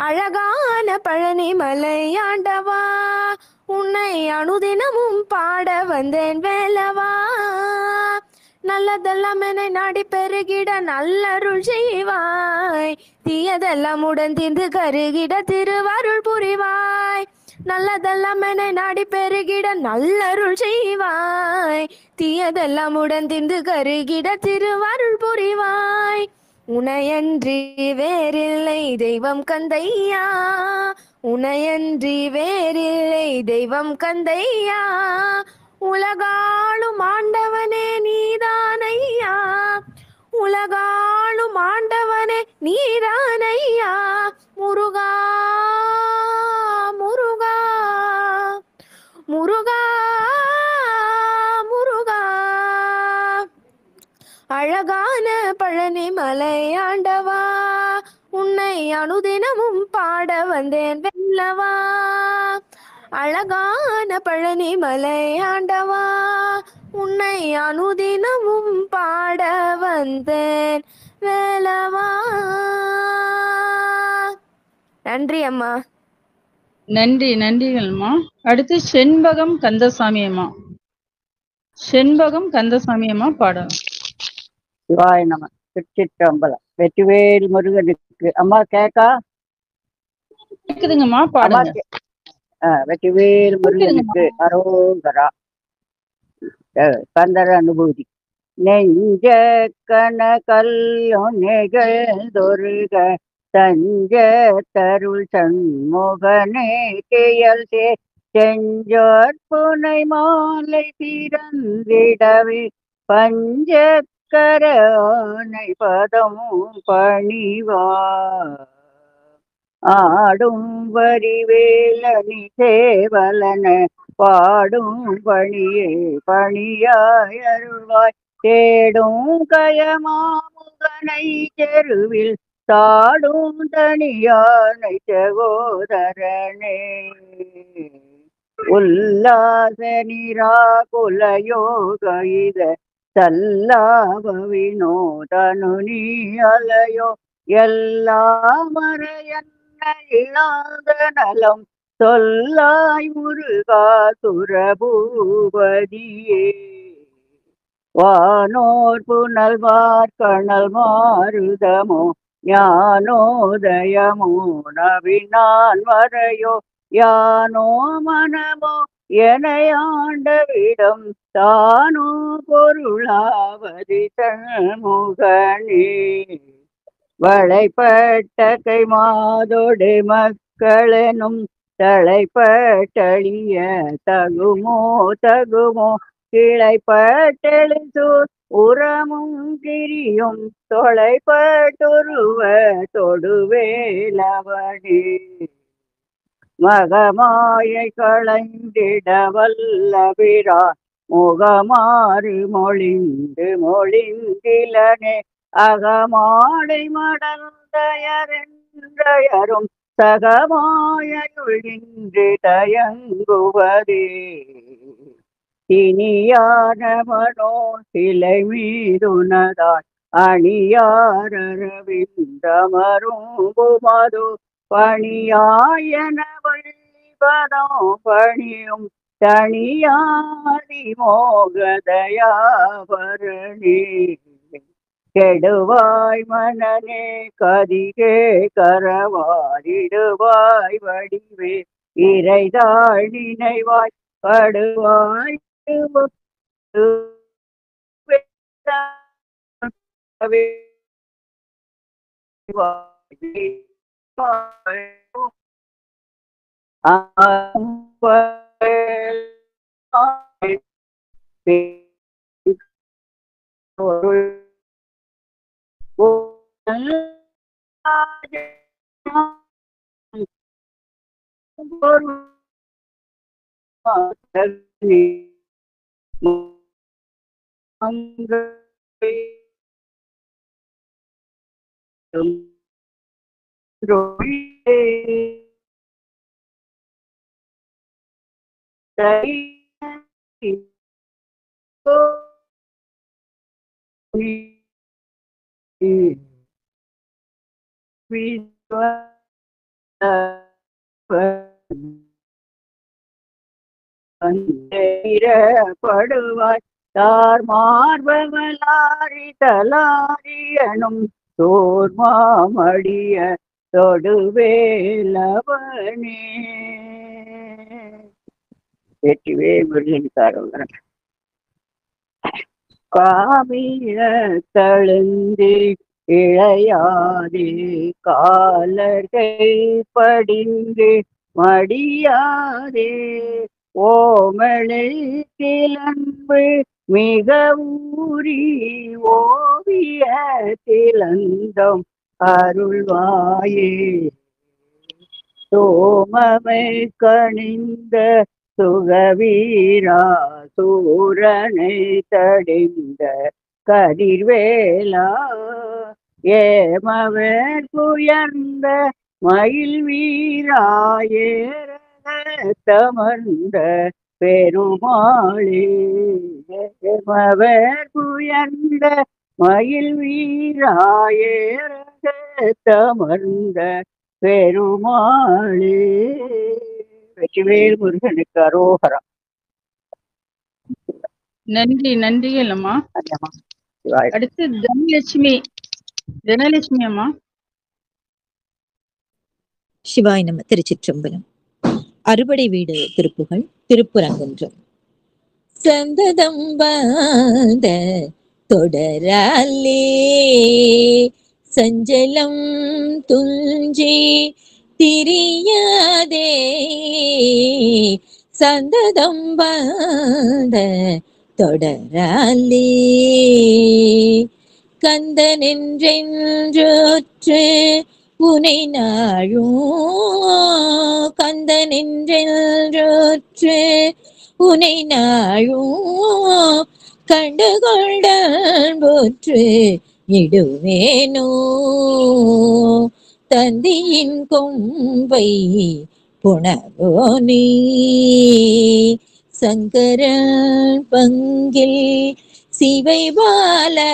அழகான பழனி மலை ஆண்டவா, உன்னை அனுதினமும் பாட வந்தேன் வேலவா. நல்லதெல்லாம் என்னை நாடி பெருகிட நல்லருள் செய்வாய், தீயதெல்லாம் உடன் தீர்ந்து கருகிட திருவருள் புரிவாய். நல்லதெல்லாம் என்னை நாடி பெருகிட நல்லருள் செய்வாய், தீயதெல்லாம் உடன் தீர்ந்து கருகிட திருவருள் புரிவாய். உனையன்றி வேறில்லை தெய்வம் கந்தையா, உனையன்றி வேறில்லை தெய்வம் கந்தையா, உலகாளும் ஆண்டவனே நீதானையா, உலகாளும் ஆண்டவனே நீதானையா முருகா முருகா முருகா முருகா. அழகான பழனி மலை ஆண்டவா, உன்னை அனுதினமும் பாட வந்தேன் வெல்லவா. அழகான பழனி மலை ஆண்டவா, உன்னை அனுதினமும் பாட வந்தேன் வேலவா. நன்றி அம்மா. நன்றி, நன்றிகள்மா. அடுத்து செண்பகம் கந்தசாமி அம்மா. செண்பகம் கந்தசாமி அம்மா பாடம். சிவாய நம. திருச்சிற்றம்பலம். வெற்றிவேல் முருகனுக்கு. அம்மா கேக்கா? கேக்குதுங்கம்மா, அம்மா பாடுங்க. வெற்றிவேல் முருகனுக்கு அரோகரா. கந்தர அனுபூதி. நெஞ்ச கனகல்லும் நிகழ்ந்தொருக தஞ்ச தருள் சண்முகனே கேயல் செஞ்சோர் புனை மாலை திறந்திடவே பஞ்சக்கரோனை பதம் பணிவா. ஆடும் வரிவேலனி சேவலன பாடும் பணியே பணியாய் அருள்வாய். தேடும் கயமாமுகனை செருவில் தாடும் தனியானை சகோதரனே. உல்லாச நிராகுலயோக இத சல்லாப வினோதனு நீ அலையோ. எல்லாம் மறையன்ன இல்லாத நலம் சொல்லாய் முருகா சுரபூபதியே. வானோர் புனல்வார் கணல் மாருதமோ ஞானோதயமோ நவினான் வரையோ. யானோ மனமோ எனையாண்டவிடம் தானோ பொருளாவதி சண்முகனே. வளைப்பட்ட கை மாதோடு மக்களெனும் தலைப்பட்டழிய தகுமோ தகுமோ. கிளைப்பட்டெழுசூர் உரமும் கிரியும் தொலைப்பட்டுருவ தொடுவேலவனே. மகமாயை களைந்திட வல்லபிரா முகமாறு மொழிந்து மொழிந்திலனே. அகமாடை மடந்தயரும் சகமாயுள்கின்று தயங்குவதே. இனியான மனோ சிலை மீதுனதாய் அணியாரவிந்தமரும் பணியாயன வழிபதம் பணியும் தனியாதி மோகதயாவரணி. கெடுவாய் மனநே கதிகே கரவாரிடுவாய் வடிவே இறைதாள் நினைவாய் படுவாய். படுவாய் தார் மார்பவலாரி தலாரியனும் சோர்மாமடிய தொடுவேலவனே. வெற்றிவே முருகனுக்காரன். காமிய தழுந்து இளையாதே காலர்கை படிந்து மடியாதே. ஓமளை திலன்பு மிக ஊறி ஓவிய திலந்தம் அருள்வாயே. சோமமை கணிந்த சுகவீரா சூரனை தடிந்த கதிர்வேலா ஏமவேற்புயர்ந்த மயில் வீராயேரமர்ந்த பெருமாளே. ஏமவேற்புயர்ந்த மயில் வீராயேரமர்ந்த பெருமாளே. வெற்றிவேல் முருகனுக்கு அரோகரம். நன்றி நன்றிகள் அம்மா. அம்மா சிவாய. அடுத்து தனலட்சுமி. தனலட்சுமி அம்மா. சிவாய நம. திருச்சிற்றம்பலம். அறுபடை வீடு திருப்புகள். திருப்புறங்குன்றம். சந்ததம் வந்த தொடராலே சஞ்சலம் துஞ்சி திரியாதே சந்ததம் வந்த தொடராலே கந்தனென்றென்றொற்று உனை நாழும் கந்தனென்றொற்று உனை நாழும் கண்டுகொண்டான் போற்று இடுவேனோ தந்தியின் கொம்பை புணவோனே சங்கரன் பங்கில் சிவை பாலா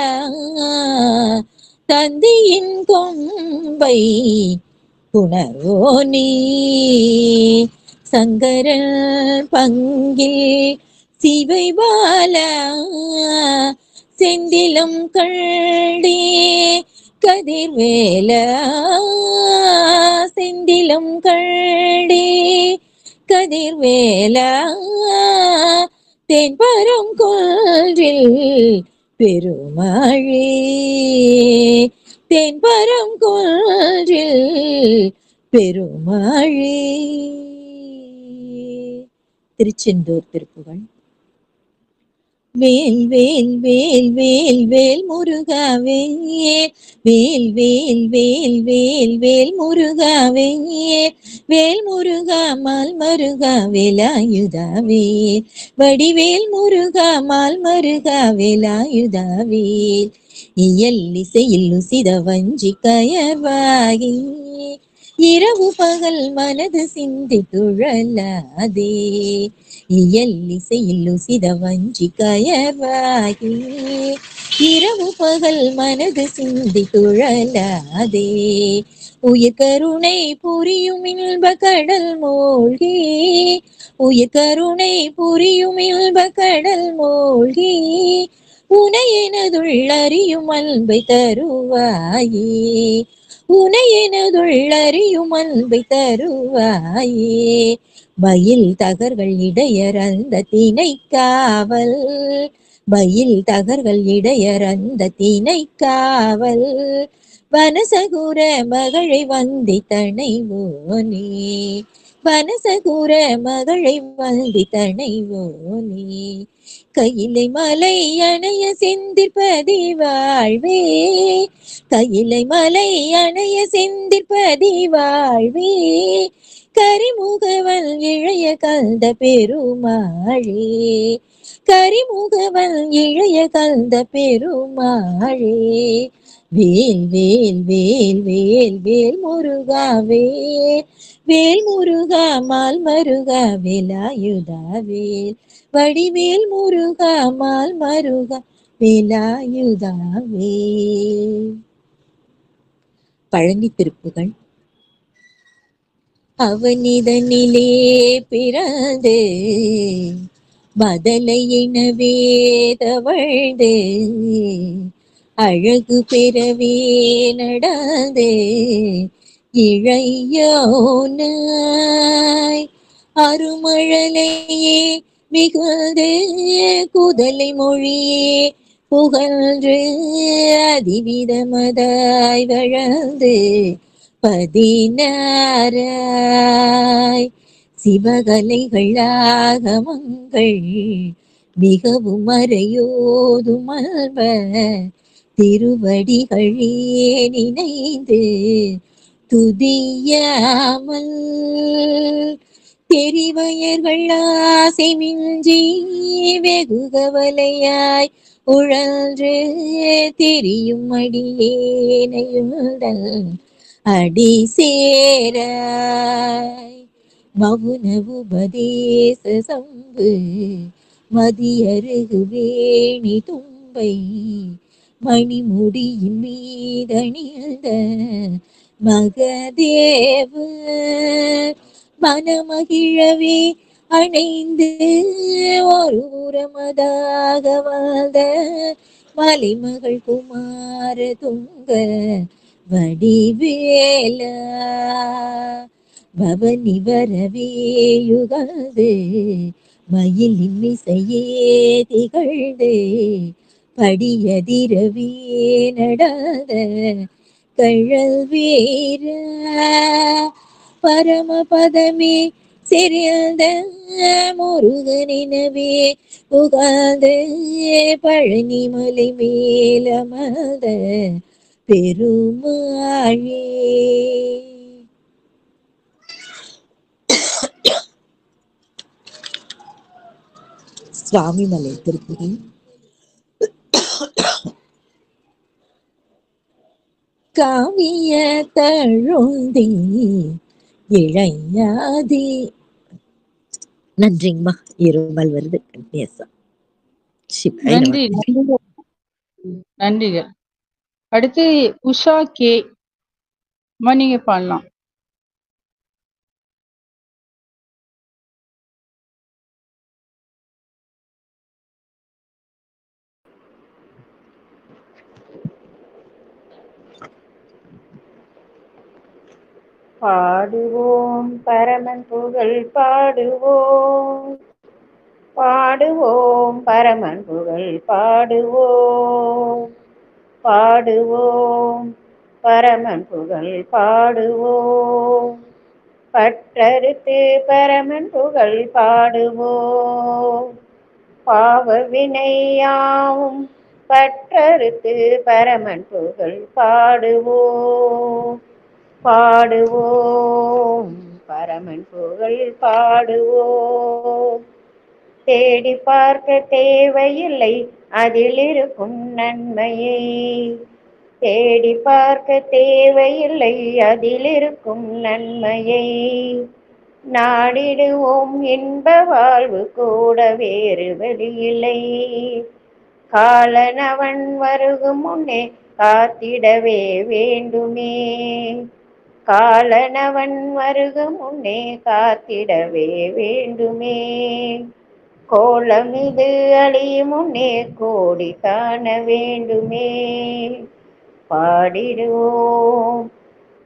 தந்தியின் கொம்பை புணவோனே சங்கரன் பங்கில் சிவை பாலா செந்திலும் கள்ளே கதிர்வேலா செந்திலும் கள்ளே கதிர்வேலா தென்பரம் கொன்றில் பெருமாளே தென்பரம் கொன்றில் பெருமாளே. திருச்செந்தூர் திருப்புகள். வேல் வேல் வேல் வேல் வேல் முருகா வேல் வேல் வேல் வேல் வேல் வேல் முருகா வேல் வேல் முருகா மால் மருகா வேலாயுதா வேல் வடிவேல் முருகா மால் மருகா வேலாயுதா வேல் இயல் இசையில் உசித வஞ்சி கயவாகி இரவு பகல் மனது சிந்தி துழலாதே இயல் இசையில் உசித வஞ்சி கயவாகி இரவு பகல் மனது சிந்தி துழலாதே உயிர் கருணை புரியும் இன்ப கடல் மூழ்கி உயிர் கருணை புரியும் இன்ப கடல் மூழ்கி உனையெனதுள்ளறியும் அன்பை தருவாயே உனையெனதுள்ளறியும் அன்பை தருவாயே மயில் தகர்கள் இடையறந்த தினை காவல் மயில் தகர்கள் இடையறந்த தினை காவல் வனசகுர மகளை வந்தி தனைவோனே வனசகுர மகளை வந்தி தனைவோனே கையிலை மலை அணைய செந்திற்பதி வாழ்வே கையிலை மலை அணைய செந்திற்பதி வாழ்வே கரிமுகவல் இளைய கந்த பெருமாளே கரிமுகவல் இளைய கந்த பெருமாளே வேல் வேல் வேல் வேல் வேல் முருகா வேல் வேல் முருகா மால் மருகா வேலாயுதா வேல் வடிவேல் முருகா மால் மருகா வேலாயுதா வேல். பழனி திருப்புகள். அவனிதனிலே பிறந்து மதலை எனவே தவழ்ந்து அழகு பெறவே நடந்து இளையோனாய் அருமழலையே மிகுந்து குதலை மொழியே புகழ்ந்து அதிவிதமதாய் வளர்ந்து பதினாராய் சிவகலைகள் ஆகமங்கள் மிகவும் மறையோதும் அல்வ திருவடிகளே நினைந்து துதியாமல் தெரிவயர்கள் ஆசை மிஞ்சி வெகு கவலையாய் உழன்று திரியும் அடியேனையுடன் அடி சேராய் மவுன உபதேச சம்பு மதியருகு வேணி தும்பை மணிமுடியின் மீதணிந்த மகதேவ மனமகிழவே அணைந்து ஒரு உரமதாக வாழ்ந்த மலைமகள் குமார துங்க வடிவேல பவனி வரவே யுகது மயிலின் மிசையே திகழ்ந்து படியதிரவே நடாத கழல் வீர பரமபதமே சிறியந்த முருகனினவே புகாத பழனி மலை மேலமத பெருமாளே. சுவாமி மலை திருப்பதி. காவிய தழுந்தி இழையாதி. நன்றிங்கம்மா. இருமல் வருது கண்டிப்பா. நன்றி நன்றிகள். அடுத்து உஷா கே. நீங்க பாடலாம். பாடுவோம் பரமன் புகழ் பாடுவோம், பாடுவோம் பரமன் புகழ் பாடுவோம், பாடுவோம் பரமன் புகழ் பாடுவோம், பற்றறுத்து பரமன் புகழ் பாடுவோம், பாவ வினையாவும் பற்றறுத்து பரமன் புகழ் பாடுவோம், பாடுவோம் பரமன் புகழ் பாடுவோம். தேடி பார்க்க தேவையில்லை அதில் இருக்கும் நன்மையை, தேடி பார்க்க தேவையில்லை அதில் இருக்கும் நன்மையை, நாடிடுவோம் இன்ப வாழ்வு கூட வேறு வழியில்லை, காலனவன் வருகும் முன்னே காத்திடவே வேண்டுமே, காலனவன் வருகும் முன்னே காத்திடவே வேண்டுமே, கோலம் இது அழியும் முன்னே கோடி காண வேண்டுமே, பாடிடுவோம்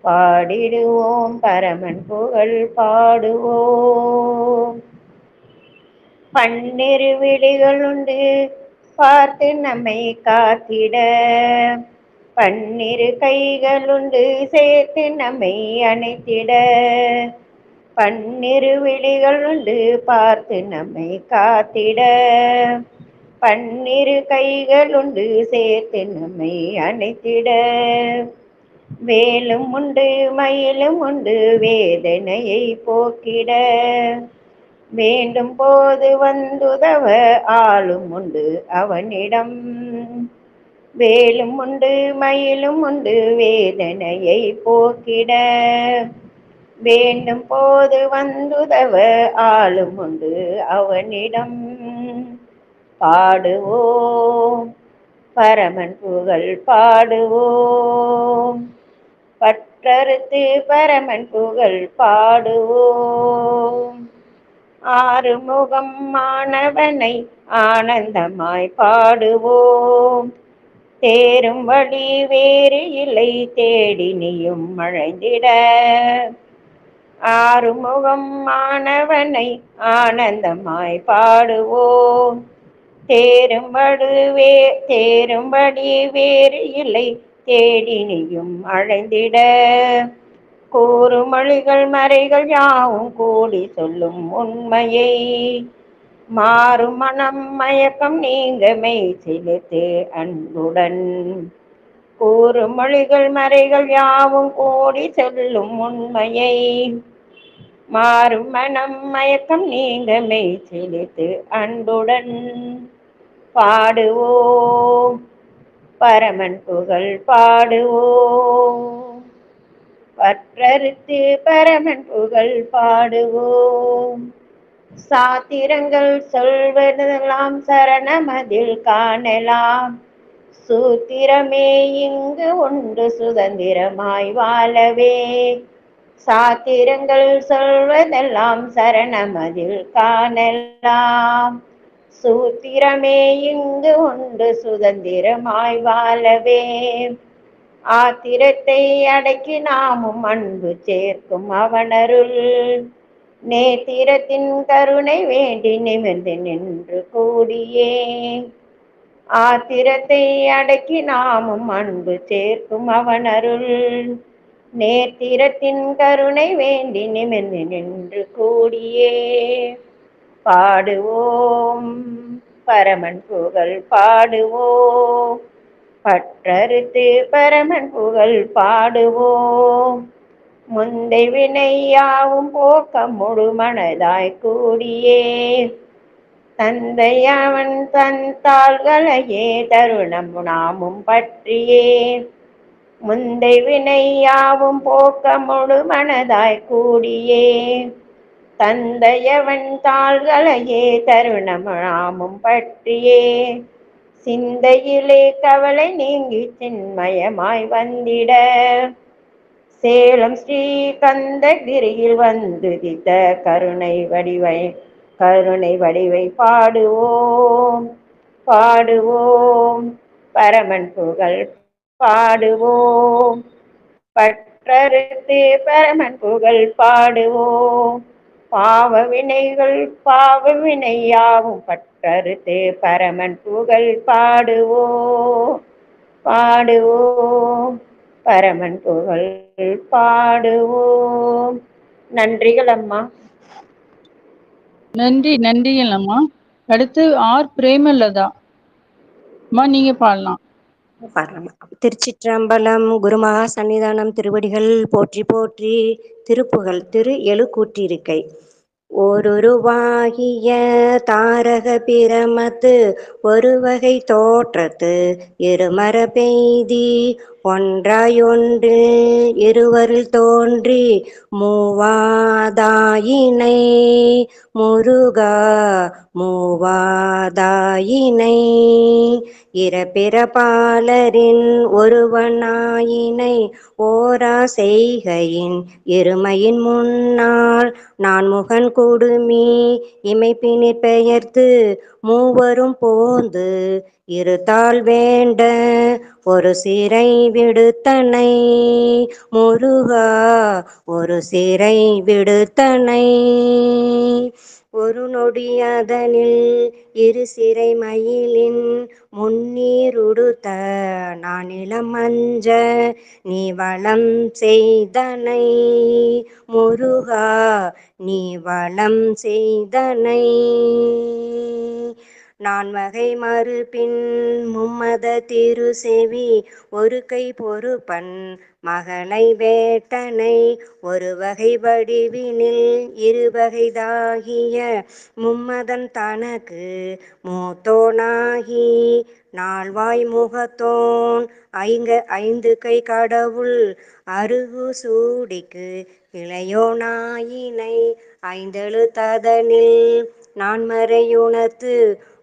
பாடிடுவோம் பரமன் புகழ் பாடுவோம். பன்னிரு விழிகளுண்டு பார்த்து நம்மை காத்திட, பன்னிரு கைகளுண்டு சேர்த்து நம்மை அணைத்திட, பன்னிரு விழிகளுண்டு பார்த்து நம்மை காத்திட, பன்னிரு கைகளுண்டு சேர்த்து நம்மை அணைத்திட, வேலும் உண்டு மயிலும் உண்டு வேதனையை போக்கிட, வேண்டும் போது வந்துதவ ஆளும் உண்டு அவனிடம், வேலும் உண்டு மயிலும் உண்டு வேதனையை போக்கிட, வேண்டும் போது வந்துதவ ஆளும் உண்டு அவனிடம், பாடுவோம் பரமன் புகழ் பாடுவோம், பற்றறுத்து பரமன் புகழ் பாடுவோம், ஆறுமுகம் மாணவனை ஆனந்தமாய் பாடுவோம், தேரும் வழி வேறு இல்லை தேடி நீயும் அழைந்திட, ஆறுமுகம் மாணவனை ஆனந்தமாய் பாடுவோம், தேரும்படி வேறு இல்லை தேடி நீயும் அழைந்திட, கூறுமொழிகள் மறைகள் யாவும் கூடி சொல்லும் உண்மையை, மாறும் மனம் மயக்கம் நீங்க மெய் செலுத்து அன்புடன், கூறும் மொழிகள் மறைகள் யாவும் கூடி சொல்லும் உண்மையை மாறும் மனம் மயக்கம் நீங்க மெய் செலுத்து அன்புடன் பாடுவோம் பரமன் புகழ் பாடுவோம் பற்றறுத்து பரமன் புகழ் பாடுவோம் சாத்திரங்கள் சொல்வதெல்லாம் சரணமதில் காணலாம் சூத்திரமே இங்கு உண்டு சுதந்திரமாய் வாழவே சாத்திரங்கள் சொல்வதெல்லாம் சரணமதில் காணலாம் சூத்திரமே இங்கு உண்டு சுதந்திரமாய் வாழவே ஆத்திரத்தை அடக்கி நாமும் அன்பு சேர்க்கும் அவனருள் நேத்திரத்தின் கருணை வேண்டி நிமிர்ந்து நின்று கூடியே ஆத்திரத்தை அடக்கி நாமும் அன்பு சேர்க்கும் அவனருள் நேத்திரத்தின் கருணை வேண்டி நிமிர்ந்து நின்று கூடியே பாடுவோம் பரமன் புகழ் பாடுவோம் பற்றறுத்து பரமன் புகழ் பாடுவோம் முந்தை வினை யாவும் போக்க முழு மனதாய் கூடியே தந்தை அவன் தன் தாள்களையே தருணம் நாமும் பற்றியே முந்தை வினை யாவும் போக்க முழு மனதாய் கூடியே தந்தையவன் தாள்களையே தருணம் நாமும் பற்றியே சிந்தையிலே கவலை நீங்கி சின்மயமாய் வந்திட சேலம் ஸ்ரீ கந்தகிரியில் வந்துதித்த கருணை வடிவை பாடுவோம் பாடுவோம் பரமன் புகழ் பாடுவோம் பற்றறுத்து பரமன் புகழ் பாடுவோம் பாவ வினை யாவும் பற்றறுத்து பரமன் புகழ் பாடுவோம் பாடுவோம் பரமன் புகழ் பாடுவோம். நன்றிகள் அம்மா. நன்றிகள் அம்மா. அடுத்து ஆர் பிரேமலதா அம்மா, நீங்க பாடலாம். திருச்சிற்றம்பலம். குருமகா சன்னிதானம் திருவடிகள் போற்றி போற்றி. திருப்புகழ். திரு எழுக்கூற்றிருக்கை. ஓருருவாகிய தாரக பிரமத்து ஒரு வகை தோற்றத்து இருமர பெய்தி ஒன்றாயொன்று இருவரில் தோன்றி மூவாதாயினை முருகா மூவாதாயினை இரப்பிறப்பாளரின் ஒருவனாயினை ஓரா செய்கையின் இருமையின் முன்னால் நான் முகன் கொடுமி இமைப்பினிற் பெயர்த்து மூவரும் போந்து இருத்தால் வேண்ட ஒரு சிறை விடுத்தனை முருகா ஒரு சிறை விடுத்தனை ஒரு நொடியதனில் இரு சிறை மயிலின் முன்னீருடுத்த நான் இளம் மஞ்ச நீ வளம் செய்தனை முருகா நீ வளம் செய்தனை நான் வகை மறுபின் மும்மத திருசெவி ஒரு கை பொறுப்பன் மகளை வேட்டனை ஒரு வகை வடிவினில் இருவகைதாகிய மும்மதன் தனக்கு மூத்தோனாகி நால்வாய் முகத்தோன் ஐந்து கை கடவுள் அருகு சூடிக்கு இளையோனாயினை ஐந்தெழுத்ததனில் நான் மறையுணர்த்து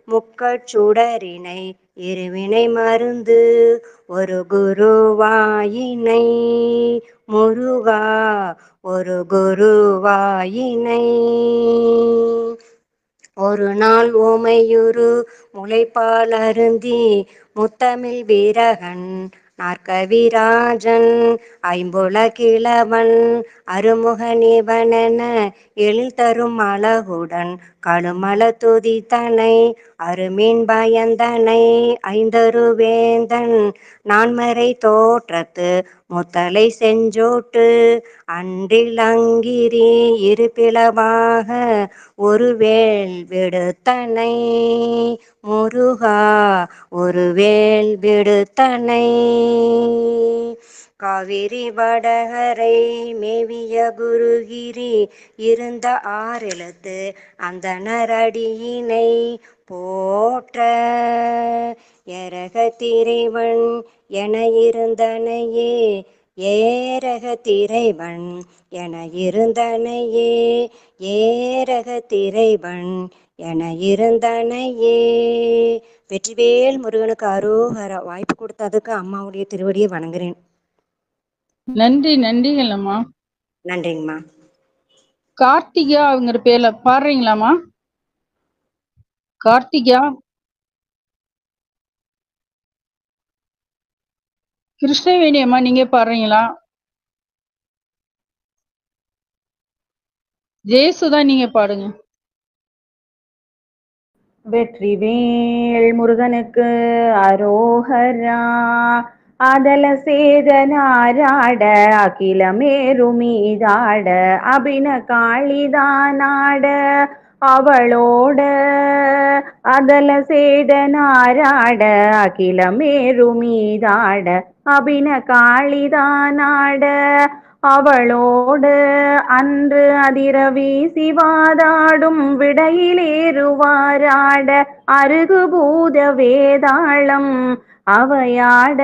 முக்கச்சுடரினை இருவினை மருந்து ஒரு குருவாயினை முருகா ஒரு குருவாயினை ஒரு நாள் ஓமையுரு முளைப்பால் அருந்தி முத்தமிழ் வீரகன் நாற்கவிராஜன் ஐம்புல கிழவன் அருமுக நிவனென எழில் தரும் அழகுடன் கழுமல துதித்தனை அருமீன் பயந்தனை ஐந்தருவேந்தன் நான்மறை தோற்றத்து முத்தலை செஞ்சோட்டு அன்றில் அங்கிரி இருபிளவாக ஒருவேள் விடுத்தனை முருகா ஒருவேள் விடுத்தனை காவிரி வடகரை மேவிய குருகிரி இருந்த ஆறெழுத்து அந்த நரடியினை போற்ற ஏரகத்திரைவன் என இருந்தனையே ஏரகத்திரைவன் என இருந்தனையே ஏரகத்திரைவன் என இருந்தனையே. வெற்றிவேல் முருகனுக்கு அரோகரா. வாய்ப்பு கொடுத்ததுக்கு அம்மாவுடைய திருவடியை வணங்குறேன். நன்றி நன்றிகள் அம்மா. நன்றிங்கம்மா. கார்த்திகா அவங்க பேர்ல பாடுறீங்களாம்மா? கார்த்திகா. கிருஷ்ணவேணி அம்மா நீங்க பாடுறீங்களா? ஜெயசுதா நீங்க பாடுங்க. வெற்றிவேல் முருகனுக்கு அரோகரா. அதல சேதனாராட அகிலமேருமீதாட அபின காளிதானாட அவளோட அதல சேதனாராட அகிலமேருமீதாட அபின காளிதானாட அவளோடு அன்று அதிர வீசிவாதாடும் விடையிலேறுவாராட அருகு பூத வேதாளம் அவையாட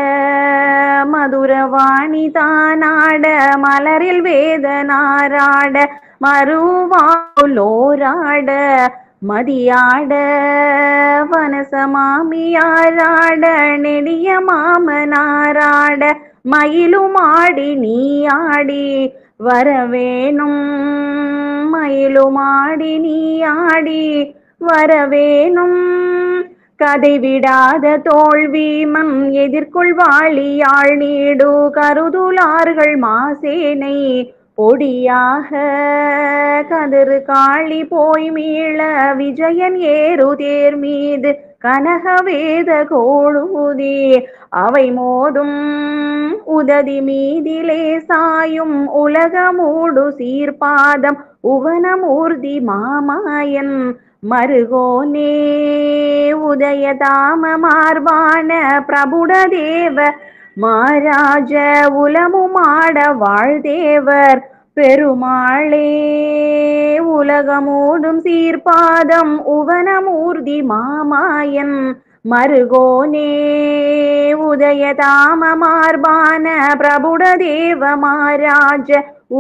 மதுரவாணி தானாட மலரில் வேதனாராட மறுவாளோராட மதியாட வனசமாமியாராட நெடிய மாமனாராட மயிலுமாடி நீயாடி வரவேணும் மயிலுமாடி நீயாடி வரவேணும் கதை விடாத தோல்வீமம் எதிர்கொள்வாளியாள் நீடு கருதுலார்கள் மாசேனை பொடியாக கதிரு காளி போய் மீள விஜயன் ஏறு தேர் மீது கனகவேத கோளூதி அவை மோதும் உததி மீதிலே சாயும் உலகமூடு சீர்பாதம் உவனமூர்த்தி மாமாயன் மருகோனே உதயதாம மார்பான பிரபுடதேவ மாராஜ உலமுமாட வாழ்தேவர் பெருமாளே உலகமூடும் சீர்பாதம் உவனமூர்த்தி மாமாயன் மருகோனே உதயதாம மார்பான பிரபுடதேவ மாராஜ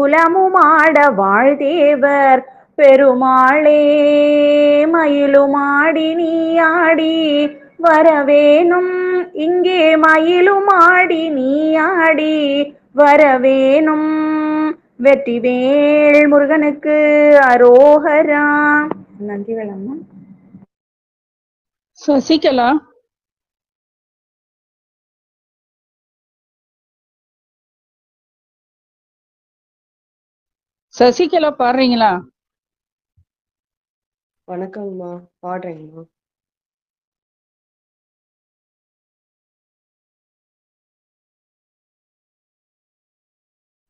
உலமுமாட வாழ்தேவர் பெருமாளே மயிலுமாடி நீயாடி வரவேணும் இங்கே மயிலுமாடி நீயாடி வரவேணும். வெற்றிவேல் முருகனுக்கு அரோகரா. நன்றி வேளம்மா. சசிகலா. சசிகலா பாடுறீங்களா? வணக்கங்கம்மா, பாடுறேங்கம்மா.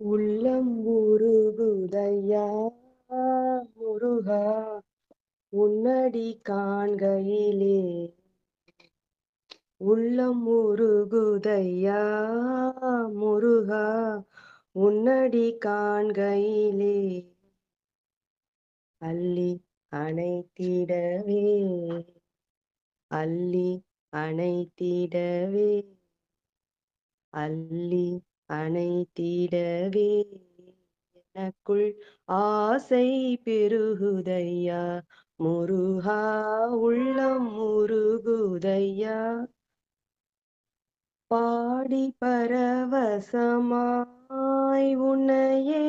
உள்ளம் உருகுதையா முருகா உன்னடி காண்கையிலே உள்ளம் உருகுதையா முருகா உன்னடி காண்கையிலே அள்ளி அணைத்திடவே அள்ளி அணைத்திடவே அள்ளி அணைத்திடவே எனக்குள் ஆசை பெருகுதையா முருகா உள்ளம் முருகுதையா பாடி பரவசமாய் உன்னையே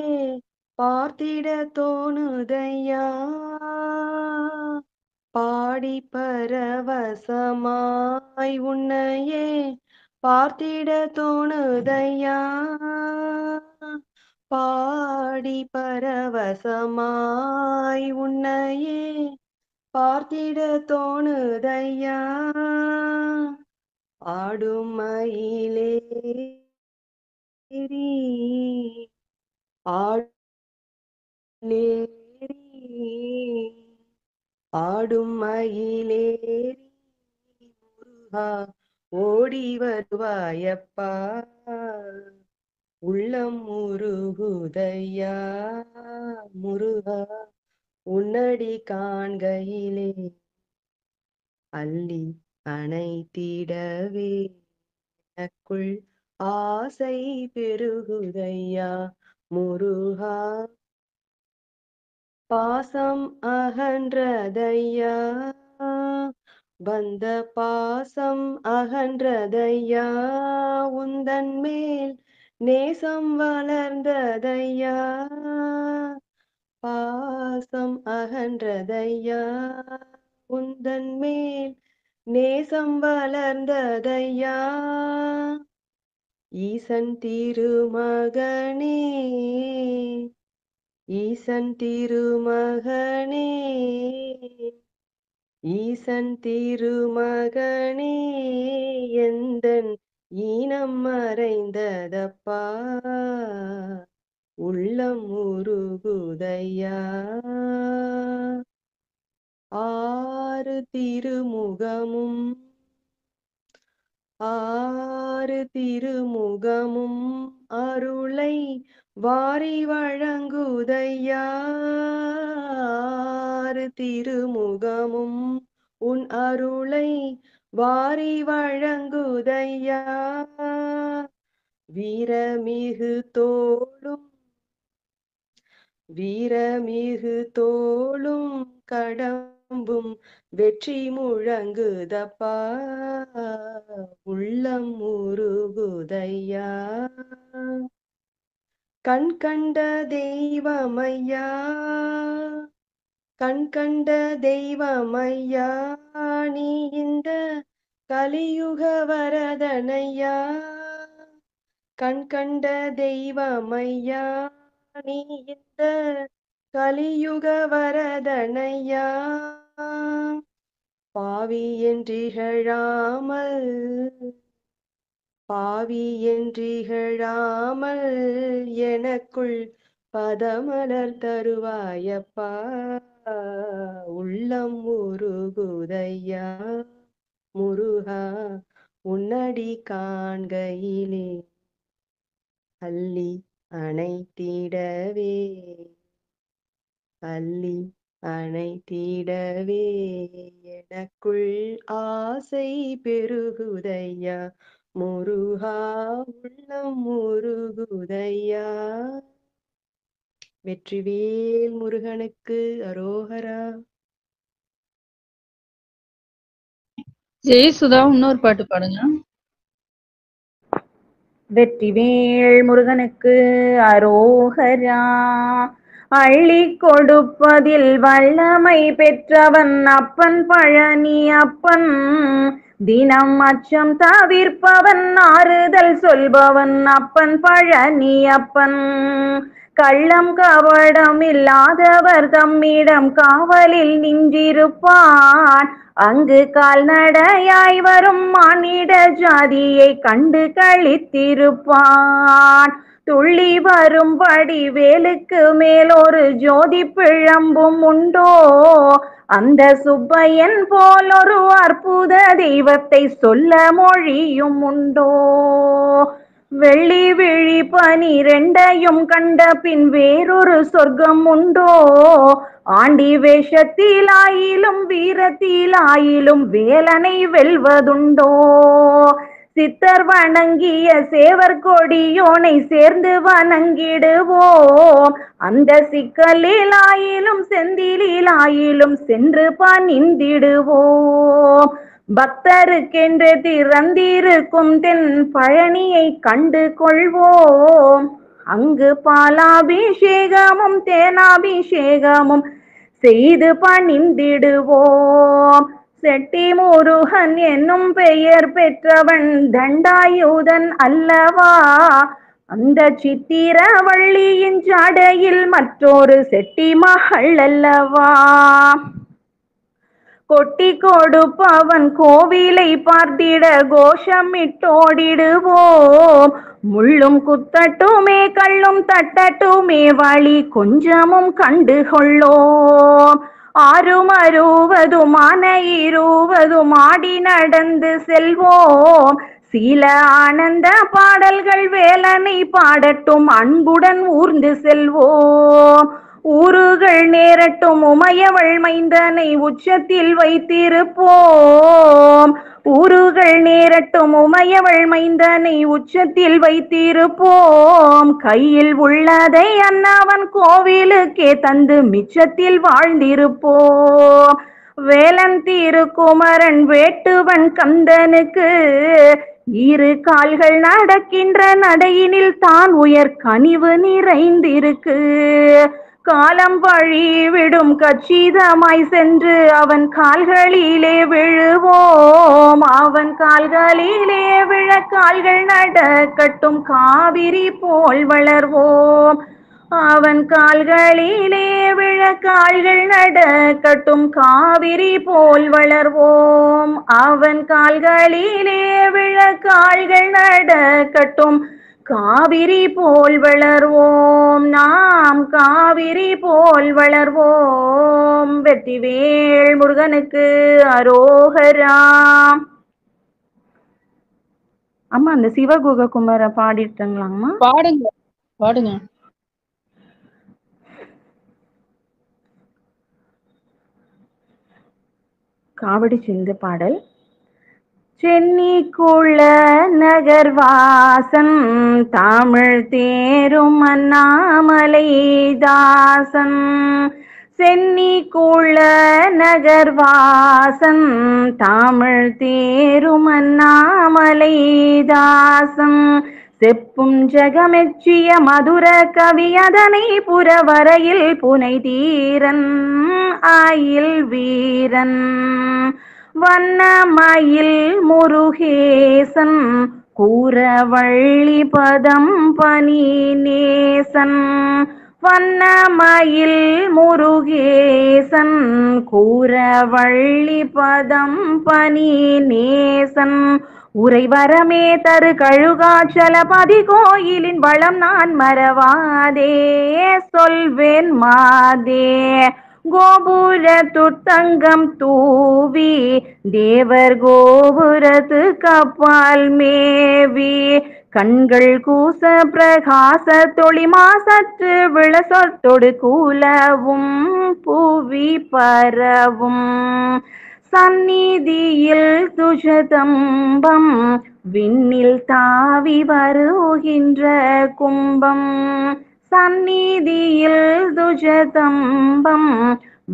பார்த்திட தோணுதையா பாடி பரவசமாய் உன்னையே பார்த்திட தோணுதையா பாடி பரவசமாய் உன்னையே பார்த்திட தோணுதையா ஆடும் மயிலேறி ஆடும் மயிலேறி முருகா ஓடி வருவாயப்பா உள்ளம் முருகுதையா முருகா உன்னடி காண்கையிலே அள்ளி அணைத்திடவே எனக்குள் ஆசை பெருகுதையா முருகா பாசம் அகன்றதையா வந்த பாசம் அகன்றதையா உந்தன் மேல் நேசம் வளர்ந்ததையா பாசம் அகன்றதையா உந்தன் மேல் நேசம் வளர்ந்ததையா ஈசன் திருமகனே ஈசன் திருமகனே ஈசன் திருமகனே எந்தன் ஈனம் மறைந்ததப்பா உள்ளம் உருகுதையா ஆறு திருமுகமும் அருளை வாரி வழங்குதையா ஆறு திருமுகமும் உன் அருளை வாரி வழங்குதையா வீரமிகு தோளும் கடம்பும் வெற்றி முழங்குதப்பா உள்ளம் உருகுதையா கண் கண்ட தெய்வமையா நீ இந்த கலியுக வரதனையா கண் கண்ட தெய்வமையா நீ இந்த கலியுக வரதனையா பாவி என்றிகழாமல் எனக்குள் பதமலர் தருவாயப்பா உள்ளம் உருகுதையா முருகா உன்னடி காண்கையிலே அள்ளி அணைத்திடவே எனக்குள் ஆசை பெருகுதையா முருகா உள்ளம் முருகுதையா வெற்றிவேல் முருகனுக்கு அரோகரா. ஜெயசுதா இன்னொரு பாட்டு பாடுங்க. வெற்றிவேல் முருகனுக்கு அரோகரா. அள்ளி கொடுப்பதில் வல்லமை பெற்றவன் அப்பன் பழனி அப்பன். தினம் அச்சம் தவிர்ப்பவன் ஆறுதல் சொல்பவன் அப்பன் பழனி அப்பன். கள்ளம் கபடம் இல்லாதவர் தம்மிடம் காவலில் நின்றிருப்பான். அங்கு கால்நடையாய் வரும் மானிட ஜாதியை கண்டு களித்திருப்பான். துள்ளி வரும்படி வேலுக்கு மேலொரு ஜோதி பிழம்பும் உண்டோ? அந்த சுப்பையன் போல் ஒரு அற்புத தெய்வத்தை சொல்ல மொழியும் உண்டோ? வெள்ளி விழி 12 கண்ட பின் வேறொரு சொர்க்கம் உண்டோ? ஆண்டி வேஷத்திலாயிலும் வீரத்திலாயிலும் வேலனை வெல்வதுண்டோ? சித்தர் வணங்கிய சேவர் கொடியோனை சேர்ந்து வணங்கிடுவோம். அந்த சிக்கலிலாயிலும் செந்திலாயிலும் சென்று பணிந்திடுவோம். பக்தருக்கென்று திறந்திருக்கும் தென் பழனியை கண்டு கொள்வோம். அங்கு பாலாபிஷேகமும் தேனாபிஷேகமும் செய்து பணிந்திடுவோம். செட்டி முருகன் என்னும் பெயர் பெற்றவன் தண்டாயுதன் அல்லவா? அந்த சித்திரவள்ளியின் ஜாடையில் மற்றொரு செட்டி மகள் அல்லவா? கொட்டி கொடுப்பவன் கோவிலை பார்த்திட கோஷமிட்டோடிடுவோம். முள்ளும் குத்தட்டுமே கள்ளும் தட்டட்டுமே வழி கொஞ்சமும் கண்டு கொள்ளோம். 6 ஆன 20 ஆடி நடந்து செல்வோம். சில ஆனந்த பாடல்கள் வேலனை பாடட்டும் அன்புடன் ஊர்ந்து செல்வோம். ஊருகள் நேரட்டும் உமையவள் மைந்தனை உச்சத்தில் வைத்திருப்போம். ஊருகள் நேரட்டும் உமையவள் மைந்தனை உச்சத்தில் வைத்திருப்போம். கையில் உள்ளதை அண்ணாவன் கோவிலுக்கே தந்து மிச்சத்தில் வாழ்ந்திருப்போம். வேலன் திருக்குமரன் வேட்டுவன் கந்தனுக்கு 2 கால்கள் நடக்கின்ற நடையினில் தான் உயர் கனிவு நிறைந்திருக்கு. காலம் வழி விடும் கச்சிதமாய் சென்று அவன் கால்களிலே விழுவோம். அவன் கால்களிலே விழ கால்கள் நடக்கட்டும் காவிரி போல் வளர்வோம். அவன் கால்களிலே விழ கால்கள் நடக்கட்டும் காவிரி போல் வளர்வோம். அவன் கால்களிலே விழ கால்கள் நடக்கட்டும் காவிரி போல் வளர்வோம். நாம் காவிரி போல் வளர்வோம். வெற்றிவேல் முருகனுக்கு அரோகரா. அம்மா அந்த சிவகுக குமர பாடிட்டாங்களாம்மா? பாடுங்க பாடுங்க. காவடி சிந்து பாடல். சென்னிக்குள்ள நகர்வாசன் தமிழ் தேரும் அண்ணாமலை தாசன். சென்னிக்குள்ள நகர்வாசன் தமிழ் தேரும் அண்ணாமலை தாசன். செப்பும் ஜெகமெச்சிய மதுர கவி அதனை புறவரையில் புனை தீரன் ஆயில் வீரன். வண்ணமயில் முருகேசன் கூரவள்ளி பதம் பனி நேசன். வண்ணமயில் முருகேசன் கூரவள்ளி பதம் பனி நேசன். உறைவரமே தரு கழுகாச்சலபதி கோயிலின் வளம் நான் மறவாதே சொல்வேன் மாதே. கோபுரத்து தங்கம் தூவி தேவர் கோபுரத்து கப்பால் மேவி. கண்கள் கூச பிரகாச தொளி மாசற்று விளசொட்டொடு கூலவும் புவி பரவும். சந்நிதியில் துஜதம்பம் விண்ணில் தாவி வருகின்ற கும்பம். சந்நிதியில் துஜதம்பம்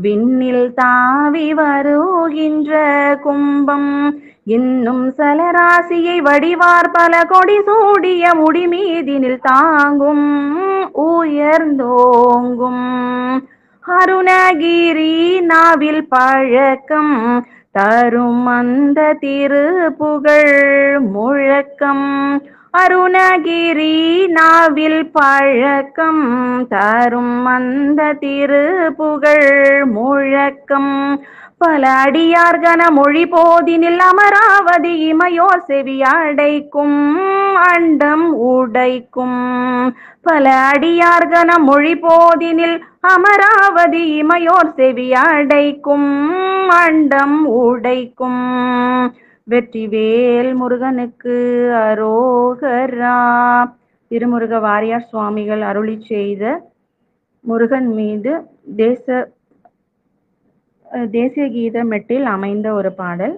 விண்ணில் தாவி வருகின்ற கும்பம். இன்னும் சலராசியை வடிவார் பல கொடி சூடிய முடிமீதினில் தாங்கும் உயர்ந்தோங்கும். அருணகிரி நாவில் பழக்கம் தரும் அந்த திருப்புகழ் முழக்கம். அருணகிரி நாவில் பழக்கம் தரும் அந்த திருப்புகழ் முழக்கம். பல அடியார் கன மொழி போதினில் அமராவதி இமையோர் செவி அடைக்கும் அண்டம் உடைக்கும். பல அடியார் கன மொழி போதினில் அமராவதி இமையோர் செவி அடைக்கும் அண்டம் உடைக்கும். வெற்றிவேல் முருகனுக்கு அரோகரா. திருமுருக வாரியார் சுவாமிகள் அருளி செய்த முருகன் மீது தேசிய கீத மெட்டில் அமைந்த ஒரு பாடல்.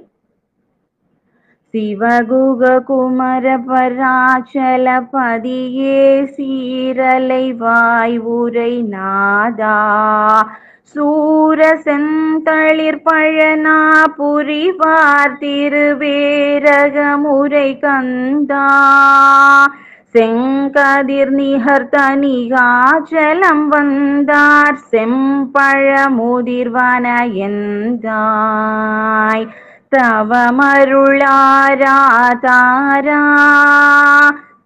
சிவகுக குமர பராச்சல பதியே சீரலை வாய் உரை நாதா. சூர செந்தளிர் பழனா புரிவார் திருவேரகமுறை கந்தா. செங்கதிர் நிகர் தனிகாச்சலம் வந்தார் செம்பழ முதிர்வன எந்தாய். தவமருளாராதாரா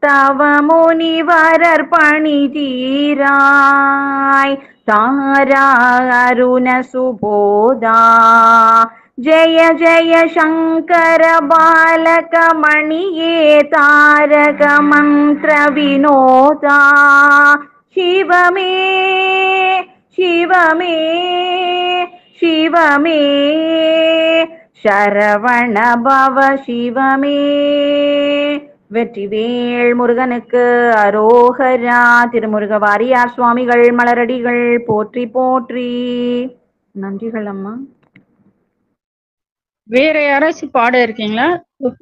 தவ முனிவரர் பணி தீராய். தாரா அருண சுபோதா जय जय शङ्कर बालकमणिये तारक मन्त्र विनोदा शिव मे शिव मे शिव मे சரவண பவ சிவமே. வெற்றிவேல் முருகனுக்கு அரோகரா. திருமுருக வாரியார் சுவாமிகள் மலரடிகள் போற்றி போற்றி. நன்றிகள் அம்மா. வேற யாராச்சும் பாட இருக்கீங்களா?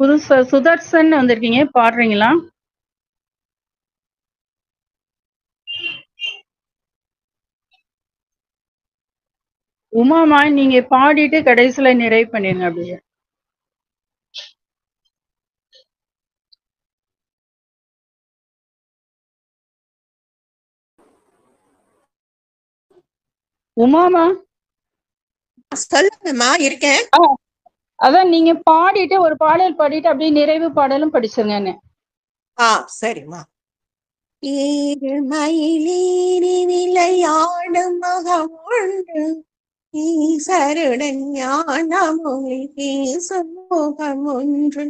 புதுசா சுதர்சன் வந்திருக்கீங்க, பாடுறீங்களா? உமாமா, நீங்க பாடிட்டு கடைசியில நிறைவு பண்ணிருங்க அப்படியே. உமாமா சொல்லுங்கம்மா, இருக்கேன். அதான் நீங்க பாடிட்டு ஒரு பாடல் பாடிட்டு அப்படியே நிறைவு பாடலும் படிச்சிருங்க. சரிம்மா. மயிலேறி விளையாடும் மகம் ஒன்று, ஈசருடன் ஞான மொழி பேசும் முகம் ஒன்று,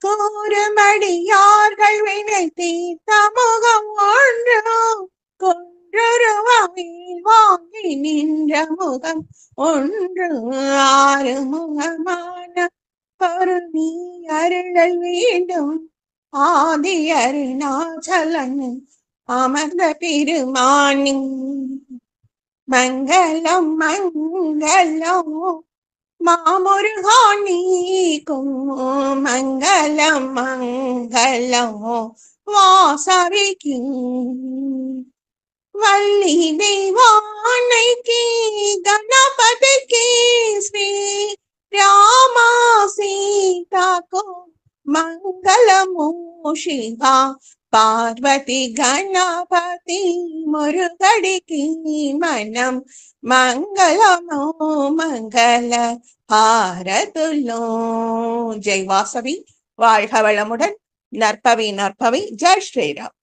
கோரமடியார்கள் வினை தீர்த்த முகம் ஒன்று, கொன்றுருவாயில் வாங்கி நின்ற முகம் ஒன்று, ஆறு முகமான ஒரு நீ அருளல் வேண்டும், ஆதி அருணாச்சலன் அமர்ந்த பெருமானி. மங்களம் மங்களம் மாமுருகா நீக்கும், மங்களம் மங்களம் வாசவிக்கு, வள்ளி தெய்வானைக்கு, கணபதிக்கு, ஸ்ரீ ராமா சீதாக்கு மங்களமோ சிவா, பார்வதி கணபதி முருகடிக்கு மனம் மங்களமோ மங்கள ஹாரதுலோ. ஜெய் வாசவி, வாழ்க வளமுடன். நற்பவி நற்பவி. ஜெய் ஸ்ரீராம்.